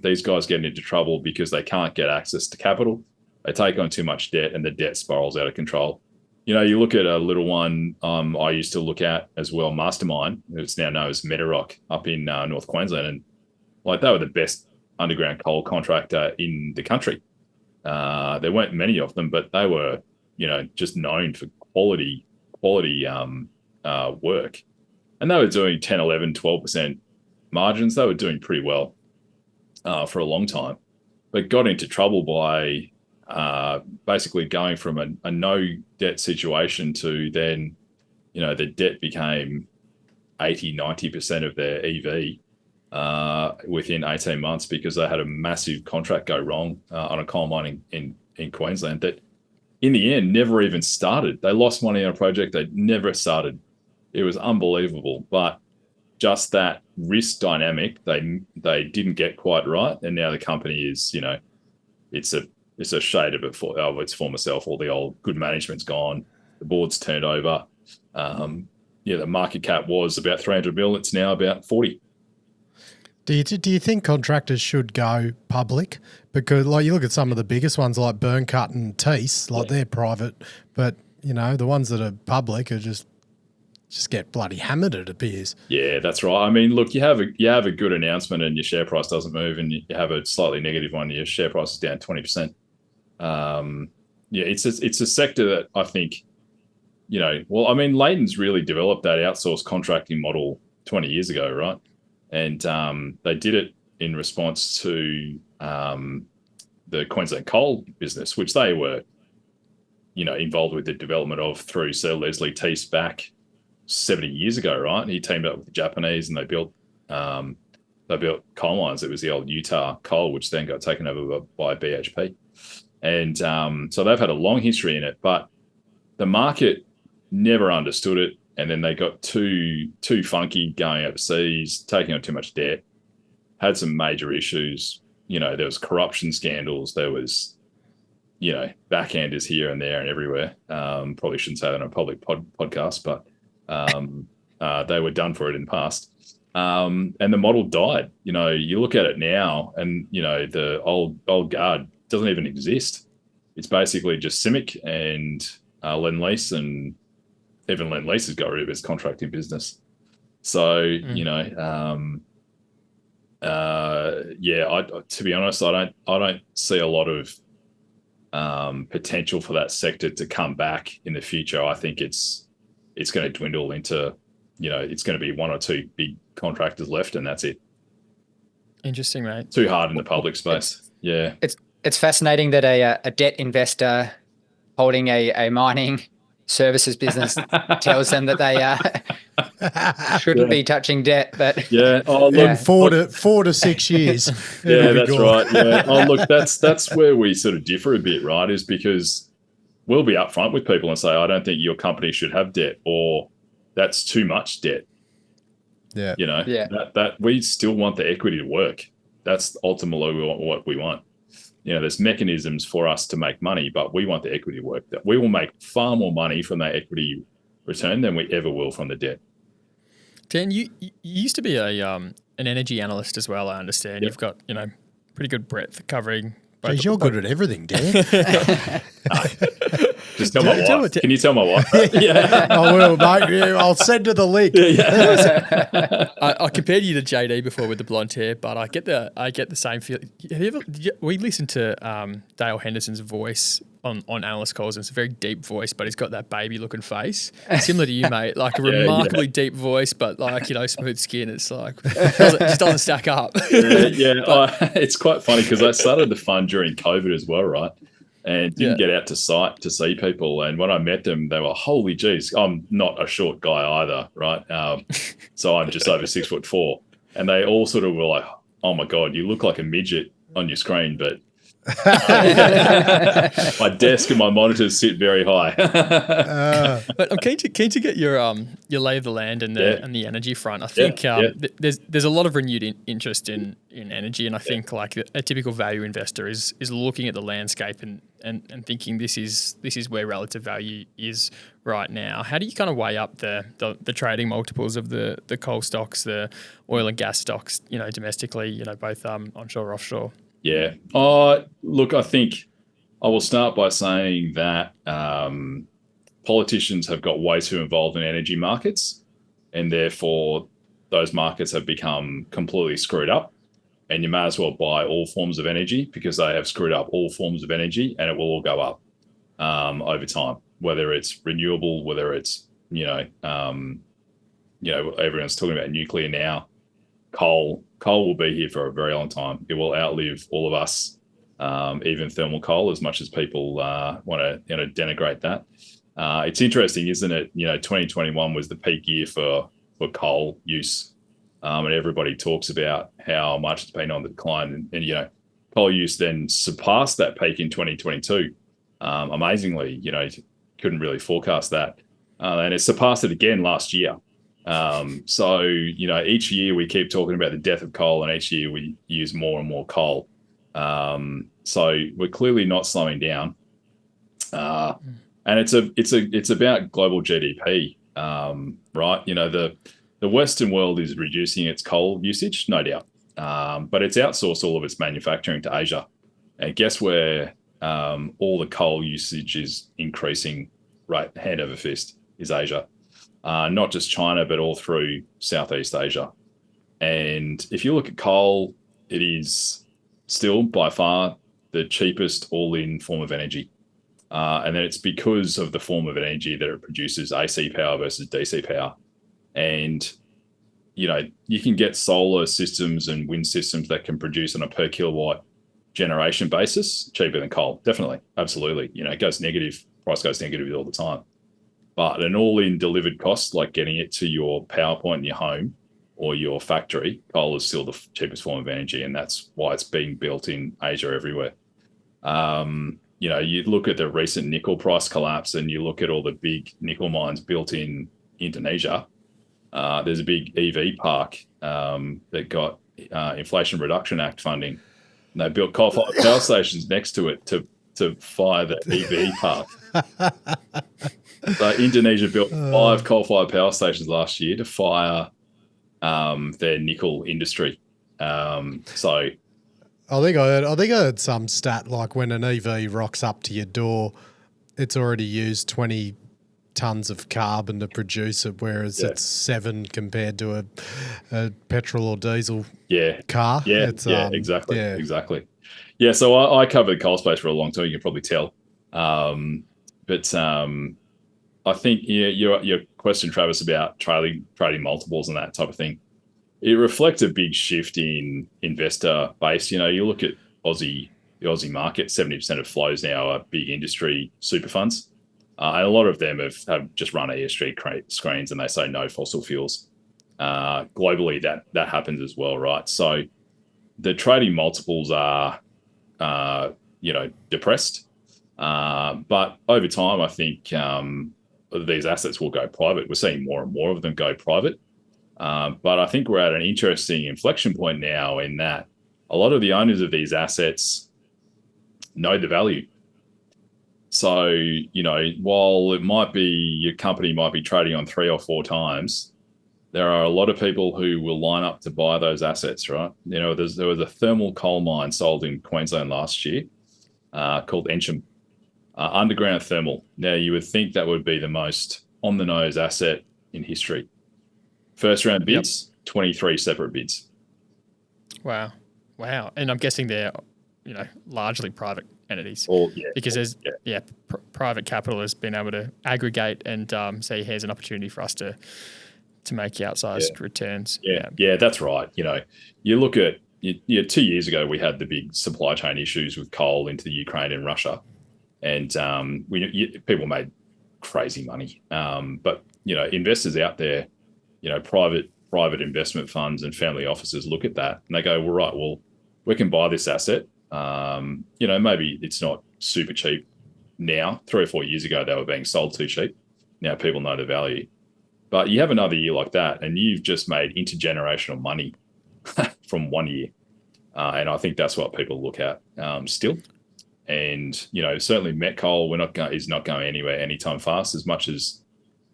these guys get into trouble because they can't get access to capital. They take on too much debt and the debt spirals out of control. You know, you look at a little one I used to look at as well, Mastermind. It's now known as Metarock up in North Queensland. And like they were the best underground coal contractor in the country. There weren't many of them, but they were, you know, just known for quality work. And they were doing 10, 11, 12% margins. They were doing pretty well for a long time, but got into trouble by basically going from a no debt situation to then, you know, the debt became 80, 90% of their EV within 18 months because they had a massive contract go wrong on a coal mine in Queensland that in the end never even started. They lost money on a project they never started. It was unbelievable, but just that risk dynamic, they didn't get quite right, and now the company is, you know, it's a shade of its former self. All the old good management's gone, the board's turned over. The market cap was about 300 mil. It's now about 40. Do you think contractors should go public? Because like you look at some of the biggest ones like Burncut and Tees, like they're private, but you know the ones that are public are just get bloody hammered, it appears. Yeah, that's right. I mean, look, you have a good announcement and your share price doesn't move, and you have a slightly negative one, your share price is down 20%. It's a sector that I think, you know, well, I mean, Leighton's really developed that outsourced contracting model 20 years ago, right? And they did it in response to the Queensland coal business, which they were, you know, involved with the development of through Sir Leslie Tees back 70 years ago, right? He teamed up with the Japanese and they built coal mines. It was the old Utah coal, which then got taken over by BHP. And so they've had a long history in it, but the market never understood it. And then they got too funky going overseas, taking on too much debt, had some major issues. You know, there was corruption scandals. There was, you know, backhanders here and there and everywhere. Probably shouldn't say that on a public podcast, but they were done for it in the past. And the model died. You know, you look at it now and, you know, the old guard doesn't even exist. It's basically just CIMIC and Lend-Lease, and even Lend-Lease has got rid of its contracting business. So, you know, to be honest, I don't see a lot of potential for that sector to come back in the future. I think it's going to dwindle into, you know, it's going to be one or two big contractors left, and that's it. Interesting, mate. Too hard in the public space. It's fascinating that a debt investor holding a mining services business tells them that they shouldn't be touching debt. But in 4 to 6 years. That's right. Yeah. Oh, look, that's where we sort of differ a bit, right? Is because we'll be upfront with people and say, I don't think your company should have debt, or that's too much debt. Yeah. You know, that we still want the equity to work. That's ultimately what we want. You know, there's mechanisms for us to make money, but we want the equity to work. That we will make far more money from that equity return than we ever will from the debt. Dan, you used to be an energy analyst as well, I understand. Yep. You've got, you know, pretty good breadth covering. Geez, you're good at everything, Dan. Just tell my wife. Can you tell my wife? I will, mate. Yeah, I'll send her the link. I compared you to JD before with the blonde hair, but I get the same feeling. We listened to Dale Henderson's voice on analyst calls, and it's a very deep voice, but he's got that baby looking face, similar to you, mate. Like a remarkably deep voice, but like smooth skin. It's like it just doesn't stack up. It's quite funny because I started the fund during COVID as well, right? And didn't get out to site to see people. And when I met them, they were, holy geez, I'm not a short guy either, right? So I'm just over 6'4", and they all sort of were like, oh my God, you look like a midget on your screen, but my desk and my monitors sit very high. But I'm keen to get your lay of the land and the energy front. I think there's a lot of renewed interest in energy, and I think like a typical value investor is looking at the landscape and thinking this is where relative value is right now. How do you kind of weigh up the trading multiples of the coal stocks, the oil and gas stocks, domestically, both onshore, offshore? Yeah. Look, I think I will start by saying that politicians have got way too involved in energy markets, and therefore those markets have become completely screwed up. And you may as well buy all forms of energy because they have screwed up all forms of energy, and it will all go up over time, whether it's renewable, whether it's, everyone's talking about nuclear now. Coal will be here for a very long time. It will outlive all of us, even thermal coal, as much as people want to denigrate that. It's interesting, isn't it? 2021 was the peak year for coal use, and everybody talks about how much it's been on the decline. And coal use then surpassed that peak in 2022. Amazingly, couldn't really forecast that, and it surpassed it again last year. So each year we keep talking about the death of coal, and each year we use more and more coal. So we're clearly not slowing down. And it's about global GDP, right? The Western world is reducing its coal usage, no doubt, but it's outsourced all of its manufacturing to Asia. And guess where all the coal usage is increasing, right, hand over fist, is Asia. Not just China, but all through Southeast Asia. And if you look at coal, it is still by far the cheapest all-in form of energy. And then it's because of the form of energy that it produces, AC power versus DC power. And, you can get solar systems and wind systems that can produce on a per kilowatt generation basis cheaper than coal. Definitely. Absolutely. It goes negative. Price goes negative all the time. But an all-in delivered cost, like getting it to your power point in your home or your factory, coal is still the cheapest form of energy, and that's why it's being built in Asia everywhere. You look at the recent nickel price collapse, and you look at all the big nickel mines built in Indonesia. There's a big EV park that got Inflation Reduction Act funding, and they built coal-fired power stations next to it to fire the EV park. So Indonesia built 5 coal-fired power stations last year to fire their nickel industry. So I think I heard some stat like when an EV rocks up to your door, it's already used 20 tons of carbon to produce it, whereas it's 7 compared to a petrol or diesel car. Yeah, exactly. Yeah. Exactly. Yeah, so I covered the coal space for a long time, you can probably tell. But I think your question, Travis, about trading multiples and that type of thing, it reflects a big shift in investor base. You look at the Aussie market, 70% of flows now are big industry super funds. And a lot of them have just run ESG screens, and they say no fossil fuels. Globally, that happens as well, right? So the trading multiples are, depressed. But over time, I think these assets will go private. We're seeing more and more of them go private. But I think we're at an interesting inflection point now in that a lot of the owners of these assets know the value. So, while it might be your company might be trading on 3 or 4 times, there are a lot of people who will line up to buy those assets, right? There was a thermal coal mine sold in Queensland last year called Ensham, underground thermal. Now, you would think that would be the most on-the-nose asset in history. First round bids, 23 separate bids. Wow. And I'm guessing they're, largely private entities. Because there's private capital has been able to aggregate and say here's an opportunity for us to make outsized returns. Yeah, that's right. You look at 2 years ago we had the big supply chain issues with coal into the Ukraine and Russia, and people made crazy money. But investors out there, private investment funds and family offices look at that and they go, well, right, we can buy this asset. Maybe it's not super cheap now. 3 or 4 years ago, they were being sold too cheap. Now people know the value. But you have another year like that and you've just made intergenerational money from 1 year. And I think that's what people look at still. And, certainly met coal is not going anywhere anytime fast, as much as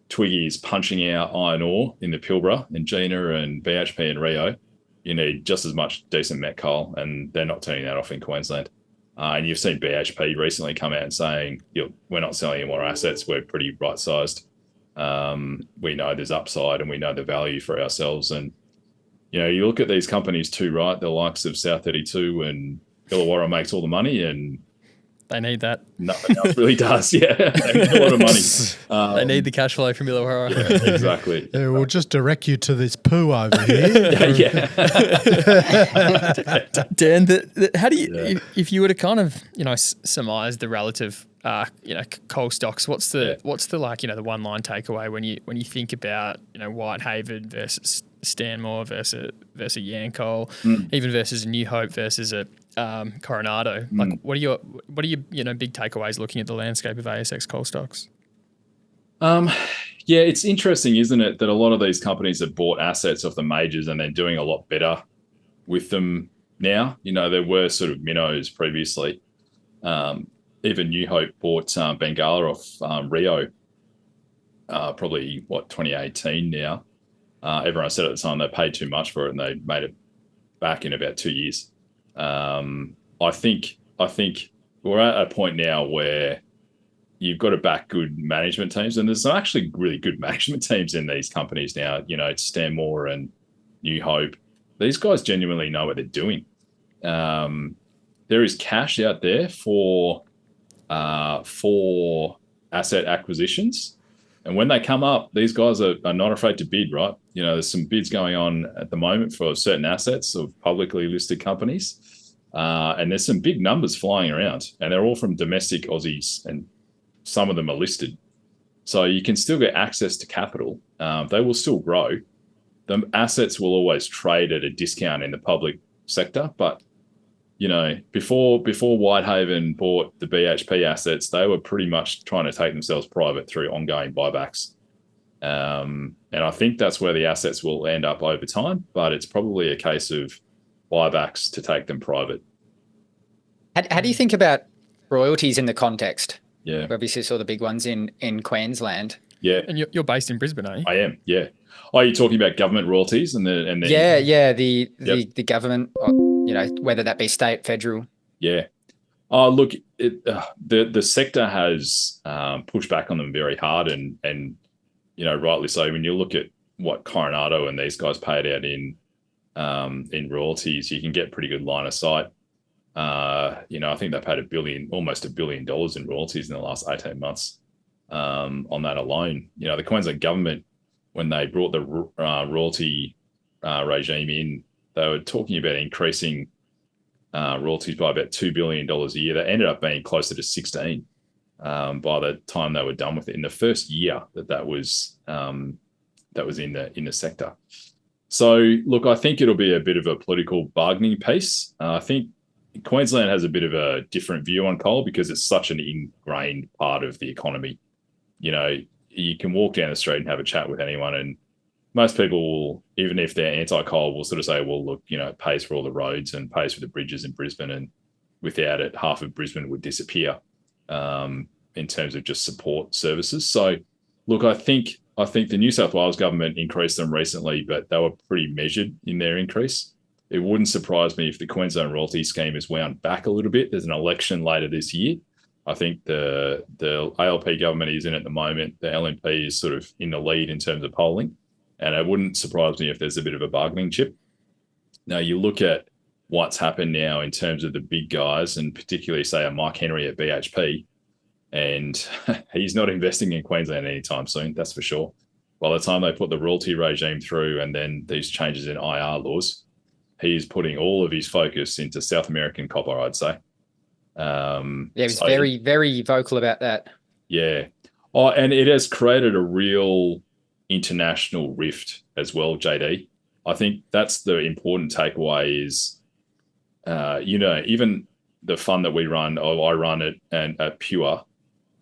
Twiggy is punching out iron ore in the Pilbara and Gina and BHP and Rio. You need just as much decent met coal, and they're not turning that off in Queensland. And you've seen BHP recently come out and saying, we're not selling any more assets. We're pretty right-sized. We know there's upside and we know the value for ourselves. And, you look at these companies too, right? The likes of South32 and Illawarra makes all the money, and they need that. Nothing else really does. Yeah, they need a lot of money. They need the cash flow from Illawarra. Yeah, exactly. Yeah, we'll just direct you to this poo over here. Dan, how do you, if you were to kind of, surmise the relative, coal stocks, what's the the one line takeaway when you think about, Whitehaven versus Stanmore versus Yancoal, even versus New Hope versus a Coronado? Like, what are your big takeaways looking at the landscape of ASX coal stocks? Yeah, it's interesting, isn't it, that a lot of these companies have bought assets off the majors and they're doing a lot better with them now. There were sort of minnows previously. Even New Hope bought Bengala off Rio, probably 2018 now. Everyone said at the time they paid too much for it and they made it back in about 2 years. I think we're at a point now where you've got to back good management teams, and there's some actually really good management teams in these companies now. It's Stanmore and New Hope. These guys genuinely know what they're doing. There is cash out there for asset acquisitions, and when they come up, these guys are not afraid to bid. Right? There's some bids going on at the moment for certain assets of publicly listed companies, and there's some big numbers flying around, and they're all from domestic Aussies, and some of them are listed. So you can still get access to capital. They will still grow. The assets will always trade at a discount in the public sector, but before Whitehaven bought the BHP assets, they were pretty much trying to take themselves private through ongoing buybacks. And I think that's where the assets will end up over time, but it's probably a case of buybacks to take them private. How do you think about royalties in the context? Yeah. We obviously saw the big ones in Queensland. Yeah. And you're based in Brisbane, are you? I am, yeah. Are you talking about government royalties and the the government, whether that be state, federal? Yeah. Oh, look, the sector has pushed back on them very hard, and rightly so. When you look at what Coronado and these guys paid out in royalties, you can get pretty good line of sight. I think they paid almost $1 billion in royalties in the last 18 months on that alone. The Queensland government, when they brought the royalty regime in, they were talking about increasing royalties by about $2 billion a year. That ended up being closer to 16 by the time they were done with it in the first year that was in the sector. So look, I think it'll be a bit of a political bargaining piece. I think Queensland has a bit of a different view on coal because it's such an ingrained part of the economy. You can walk down the street and have a chat with anyone, and most people will, even if they're anti-coal, will sort of say, well, look, it pays for all the roads and pays for the bridges in Brisbane, and without it, half of Brisbane would disappear in terms of just support services. So look, I think the New South Wales government increased them recently, but they were pretty measured in their increase. It wouldn't surprise me if the Queensland royalty scheme is wound back a little bit. There's an election later this year. I think the ALP government is in at the moment. The LNP is sort of in the lead in terms of polling. And it wouldn't surprise me if there's a bit of a bargaining chip. Now, you look at what's happened now in terms of the big guys, and particularly say a Mike Henry at BHP, and he's not investing in Queensland anytime soon, that's for sure. By the time they put the royalty regime through and then these changes in IR laws, he's putting all of his focus into South American copper, I'd say. Yeah, he was very, very vocal about that. Yeah. Oh, and it has created a real international rift as well, JD. I think that's the important takeaway is, even the fund that we run, or I run it, and at Pure,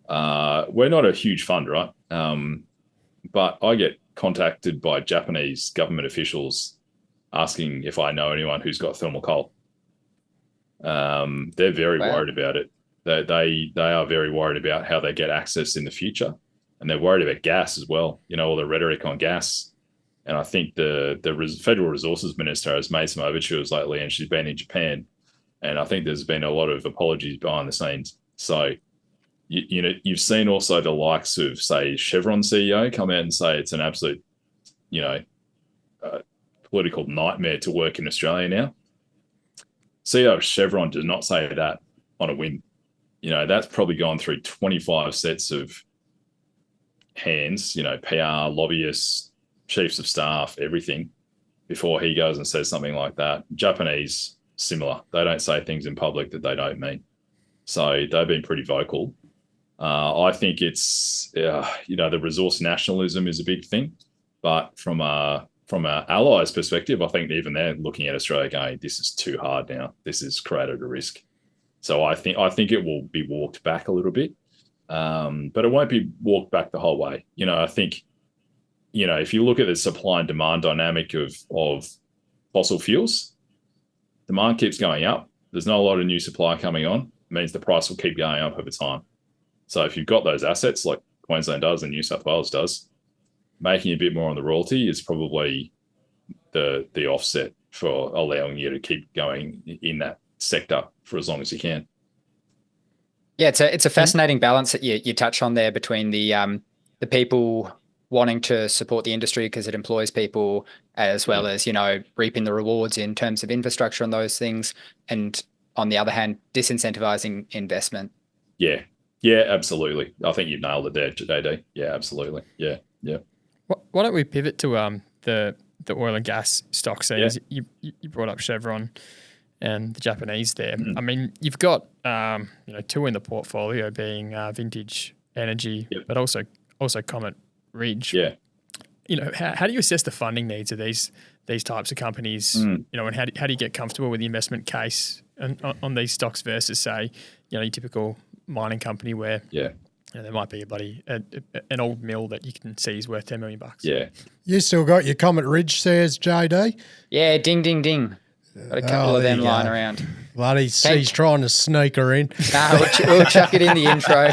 we're not a huge fund, right? But I get contacted by Japanese government officials asking if I know anyone who's got thermal coal. They're very worried about it. They are very worried about how they get access in the future, and they're worried about gas as well. All the rhetoric on gas, and I think the Federal Resources Minister has made some overtures lately, and she's been in Japan, and I think there's been a lot of apologies behind the scenes. So, you've seen also the likes of, say, Chevron CEO come out and say it's an absolute, political nightmare to work in Australia now. CEO of Chevron did not say that on a whim. That's probably gone through 25 sets of hands, PR, lobbyists, chiefs of staff, everything, before he goes and says something like that. Japanese, similar. They don't say things in public that they don't mean. So they've been pretty vocal. I think it's, the resource nationalism is a big thing, but from our allies' perspective, I think even they're looking at Australia going, this is too hard now. This has created a risk. So I think it will be walked back a little bit, but it won't be walked back the whole way. I think, if you look at the supply and demand dynamic of fossil fuels, demand keeps going up. There's not a lot of new supply coming on. It means the price will keep going up over time. So if you've got those assets like Queensland does and New South Wales does, making a bit more on the royalty is probably the offset for allowing you to keep going in that sector for as long as you can. Yeah, it's a fascinating balance that you touch on there between the people wanting to support the industry because it employs people, as well as reaping the rewards in terms of infrastructure and those things, and on the other hand, disincentivizing investment. Yeah, absolutely. I think you've nailed it there, JD. Yeah, absolutely. Yeah. Why don't we pivot to the oil and gas stocks? Yeah. You brought up Chevron and the Japanese there. Mm-hmm. I mean, you've got two in the portfolio, being Vintage Energy, but also Comet Ridge. Yeah. How do you assess the funding needs of these types of companies? And how do you get comfortable with the investment case on these stocks versus, say, your typical mining company where there might be an old mill that you can see is worth $10 million. Yeah. You still got your Comet Ridge shares, JD? Yeah, ding, ding, ding. Got a couple of them lying around. Bloody, he's trying to sneak her in. Nah, we'll chuck it in the intro.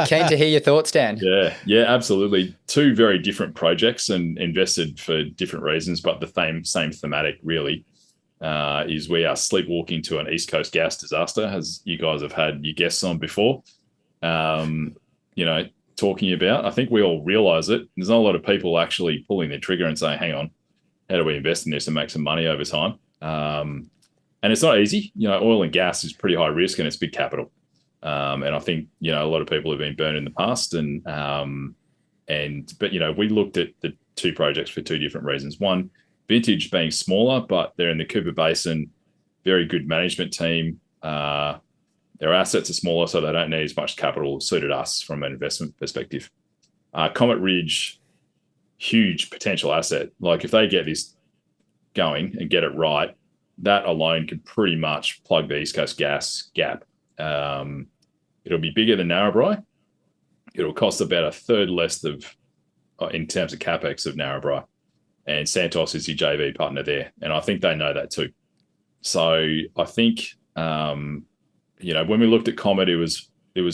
Keen to hear your thoughts, Dan. Yeah, absolutely. Two very different projects and invested for different reasons, but the same thematic really. Is we are sleepwalking to an East Coast gas disaster, as you guys have had your guests on before, talking about. I think we all realize it. There's not a lot of people actually pulling the trigger and saying, hang on, how do we invest in this and make some money over time? And it's not easy. Oil and gas is pretty high risk and it's big capital. And I think, a lot of people have been burned in the past. But we looked at the two projects for two different reasons. One, Vintage being smaller, but they're in the Cooper Basin, very good management team. Their assets are smaller, so they don't need as much capital, suited us from an investment perspective. Comet Ridge, huge potential asset. Like if they get this going and get it right, that alone could pretty much plug the East Coast gas gap. It'll be bigger than Narrabri. It'll cost about a third less in terms of capex of Narrabri. And Santos is your JV partner there. And I think they know that too. So I think, when we looked at Comet, it was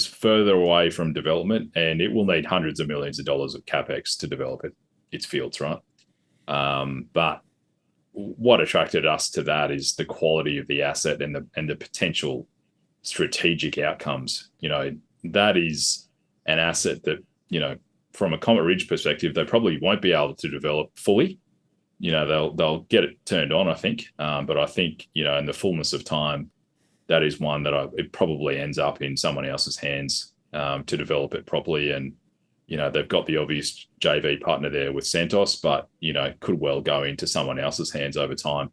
further away from development and it will need hundreds of millions of dollars of capex to develop its fields, right? But what attracted us to that is the quality of the asset and the potential strategic outcomes. That is an asset that, from a Comet Ridge perspective, they probably won't be able to develop fully. they'll get it turned on, I think. But I think, in the fullness of time, that is one that it probably ends up in someone else's hands to develop it properly. And, they've got the obvious JV partner there with Santos, but, could well go into someone else's hands over time.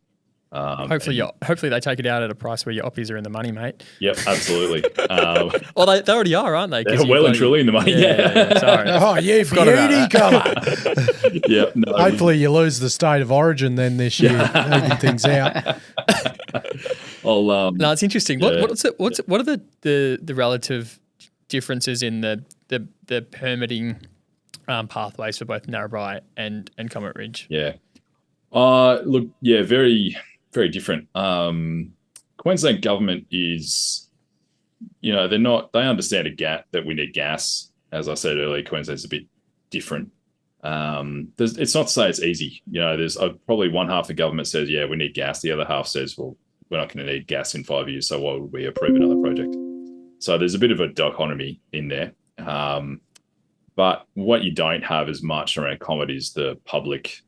Hopefully they take it out at a price where your oppies are in the money, mate. Yep, absolutely. Well, they already are, aren't they? They're well and truly in the money. Yeah. Sorry. Oh, you beauty, Cobar. Yeah. No, Hopefully you lose the state of origin then this year, even things out. No, it's interesting. What are the relative differences in the permitting pathways for both Narrabri and Comet Ridge? Yeah. Look, yeah, very, very different. Queensland government is, they understand that we need gas. As I said earlier, Queensland's a bit different. It's not to say it's easy. There's probably one half the government says, yeah, we need gas. The other half says, well, we're not going to need gas in 5 years, so why would we approve another project? So there's a bit of a dichotomy in there. But what you don't have as much around Comet is the public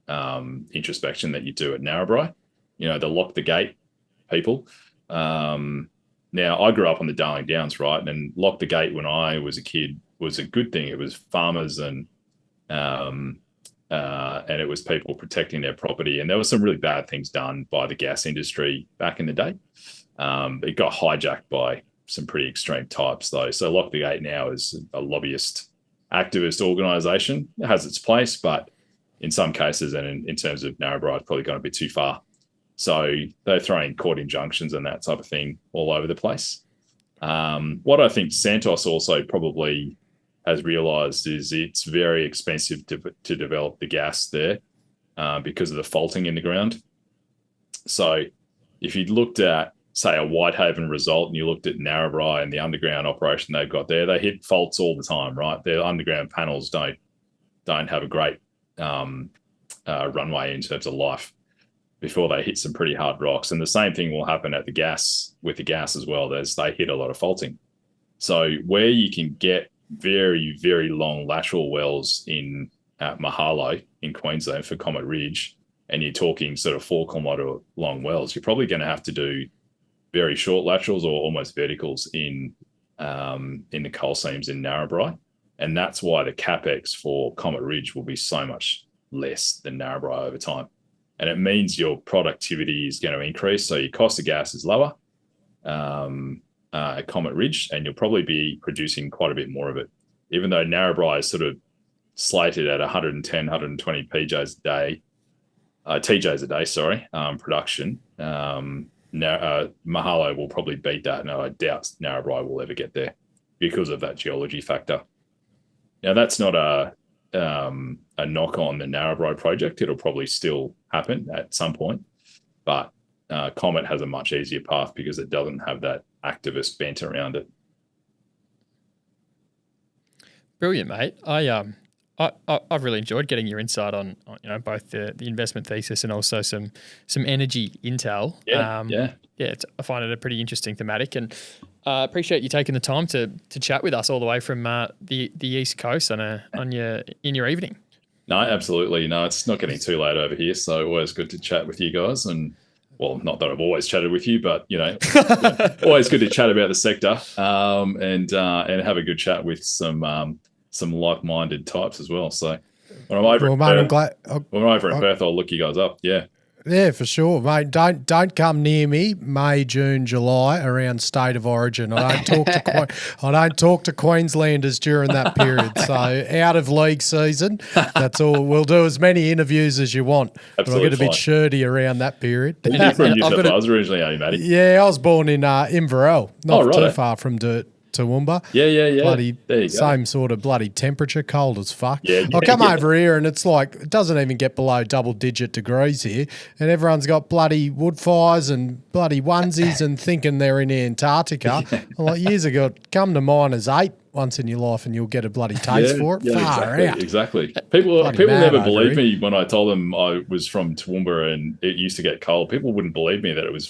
introspection that you do at Narrabri. The lock the gate people. Now, I grew up on the Darling Downs, right? And lock the gate when I was a kid was a good thing. It was farmers and it was people protecting their property. And there were some really bad things done by the gas industry back in the day. It got hijacked by some pretty extreme types, though. So Lock the Gate now is a lobbyist activist organisation. It has its place, but in some cases, and in terms of Narrabri, it's probably gone a bit too far. So they're throwing court injunctions and that type of thing all over the place. What I think Santos also probably has realised is it's very expensive to develop the gas there because of the faulting in the ground. So if you'd looked at, say, a Whitehaven result and you looked at Narrabri and the underground operation they've got there, they hit faults all the time, right? Their underground panels don't have a great runway in terms of life before they hit some pretty hard rocks. And the same thing will happen with the gas as well, as they hit a lot of faulting. So where you can get very, very long lateral wells in Mahalo in Queensland for Comet Ridge, and you're talking sort of 4 kilometre long wells, you're probably going to have to do very short laterals or almost verticals in the coal seams in Narrabri. And that's why the capex for Comet Ridge will be so much less than Narrabri over time. And it means your productivity is going to increase. So your cost of gas is lower at Comet Ridge, and you'll probably be producing quite a bit more of it. Even though Narrabri is sort of slated at 110, 120 TJs a day, production. Mahalo will probably beat that, and I doubt Narrabri will ever get there because of that geology factor. Now, that's not a knock on the Narrabri project. It'll probably still happen at some point, but Comet has a much easier path because it doesn't have that activist bent around it. Brilliant, mate. I've really enjoyed getting your insight on both the investment thesis and also some energy intel. I find it a pretty interesting thematic, and appreciate you taking the time to chat with us all the way from the East Coast in your evening. No, absolutely. No, it's not getting too late over here, so always good to chat with you guys. And well, not that I've always chatted with you, but always good to chat about the sector and have a good chat with some like-minded types as well. So when I'm over in Perth, I'll look you guys up. Yeah, for sure, mate. Don't come near me May, June, July around state of origin. I don't talk to Queenslanders during that period. So out of league season, that's all. We'll do as many interviews as you want. Absolutely, but I'll get a bit shirty around that period. You're from New South Wales originally, are you, Matty? Yeah, I was born in Inverell, not too far from Toowoomba. Yeah. Bloody same sort of bloody temperature, cold as fuck. I'll come over here and it's like, it doesn't even get below double-digit degrees here, and everyone's got bloody wood fires and bloody onesies and thinking they're in Antarctica. I'm like, years ago, come to -8 once in your life and you'll get a bloody taste for it. Far out. Exactly. People never believed me when I told them I was from Toowoomba and it used to get cold. People wouldn't believe me that it was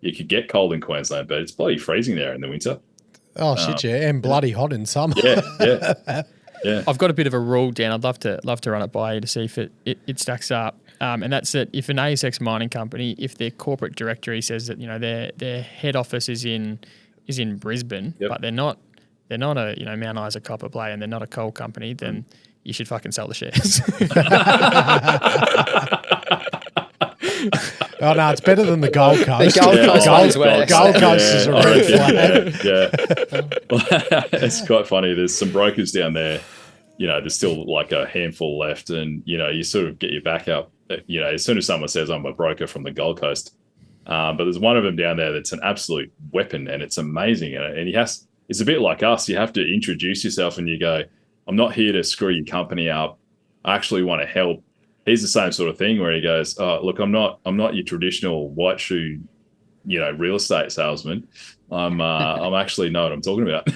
you could get cold in Queensland, but it's bloody freezing there in the winter. Oh shit, yeah, and bloody hot in summer. Yeah. I've got a bit of a rule, Dan. I'd love to run it by you to see if it stacks up. and that's that if an ASX mining company, if their corporate directory says that their head office is in Brisbane, but they're not a Mount Isa copper play and they're not a coal company, then you should fucking sell the shares. Oh no, it's better than the Gold Coast. The Gold Coast is worse. Gold Coast is a red flag. Yeah. It's quite funny. There's some brokers down there. There's still like a handful left, and you sort of get your back up. As soon as someone says I'm a broker from the Gold Coast, but there's one of them down there that's an absolute weapon, and it's amazing. And it's a bit like us. You have to introduce yourself, and you go, "I'm not here to screw your company up. I actually want to help." He's the same sort of thing where he goes, "Oh, look, I'm not your traditional white shoe, real estate salesman. I'm actually know what I'm talking about."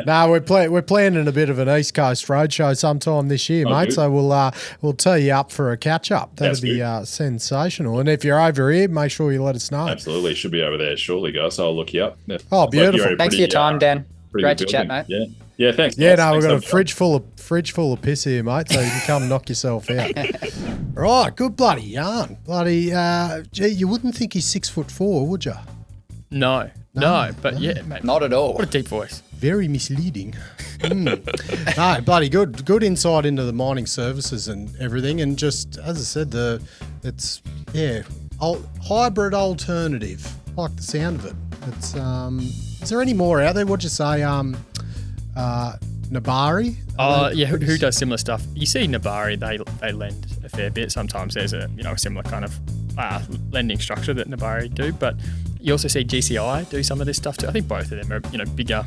No, we're planning a bit of an East Coast roadshow sometime this year, mate. Good. So we'll tee you up for a catch up. That'd be sensational. And if you're over here, make sure you let us know. Absolutely, should be over there shortly, guys. I'll look you up. Oh, beautiful! Thanks for your time, Dan. Great to chat, mate. Yeah, thanks. Yeah, guys. no, we've got a Thanks fridge full of piss here, mate, so you can come knock yourself out. Right, good bloody yarn. Gee, you wouldn't think he's 6'4", would you? No, but yeah, mate. Not at all. What a deep voice. Very misleading. No, bloody good insight into the mining services and everything, and just as I said, hybrid alternative. Like the sound of it. It's is there any more out there? What'd you say? Nabari? Who does similar stuff? You see Nabari, they lend a fair bit. Sometimes there's a similar kind of lending structure that Nabari do, but you also see GCI do some of this stuff too. I think both of them are bigger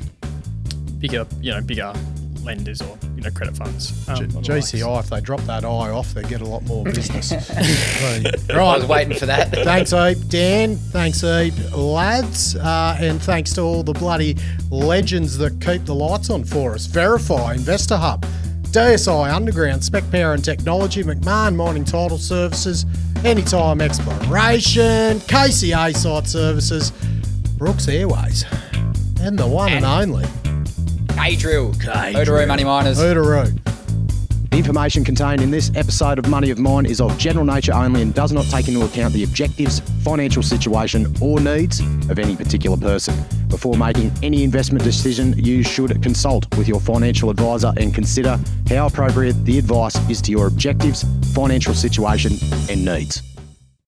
lenders or credit funds. GCI, if they drop that I off, they get a lot more business. Right. I was waiting for that. Thanks, Ape. Dan. Thanks, Ape. Lads. And thanks to all the bloody legends that keep the lights on for us. VRIFY, InvestorHub, DSI Underground, Spec Power and Technology, McMahon Mining Title Services, Anytime Exploration, KCA Site Services, Brooks Airways, and the one and only K-Drill. Rhori Money Miners. Hooroo. The information contained in this episode of Money of Mine is of general nature only and does not take into account the objectives, financial situation or needs of any particular person. Before making any investment decision, you should consult with your financial advisor and consider how appropriate the advice is to your objectives, financial situation and needs.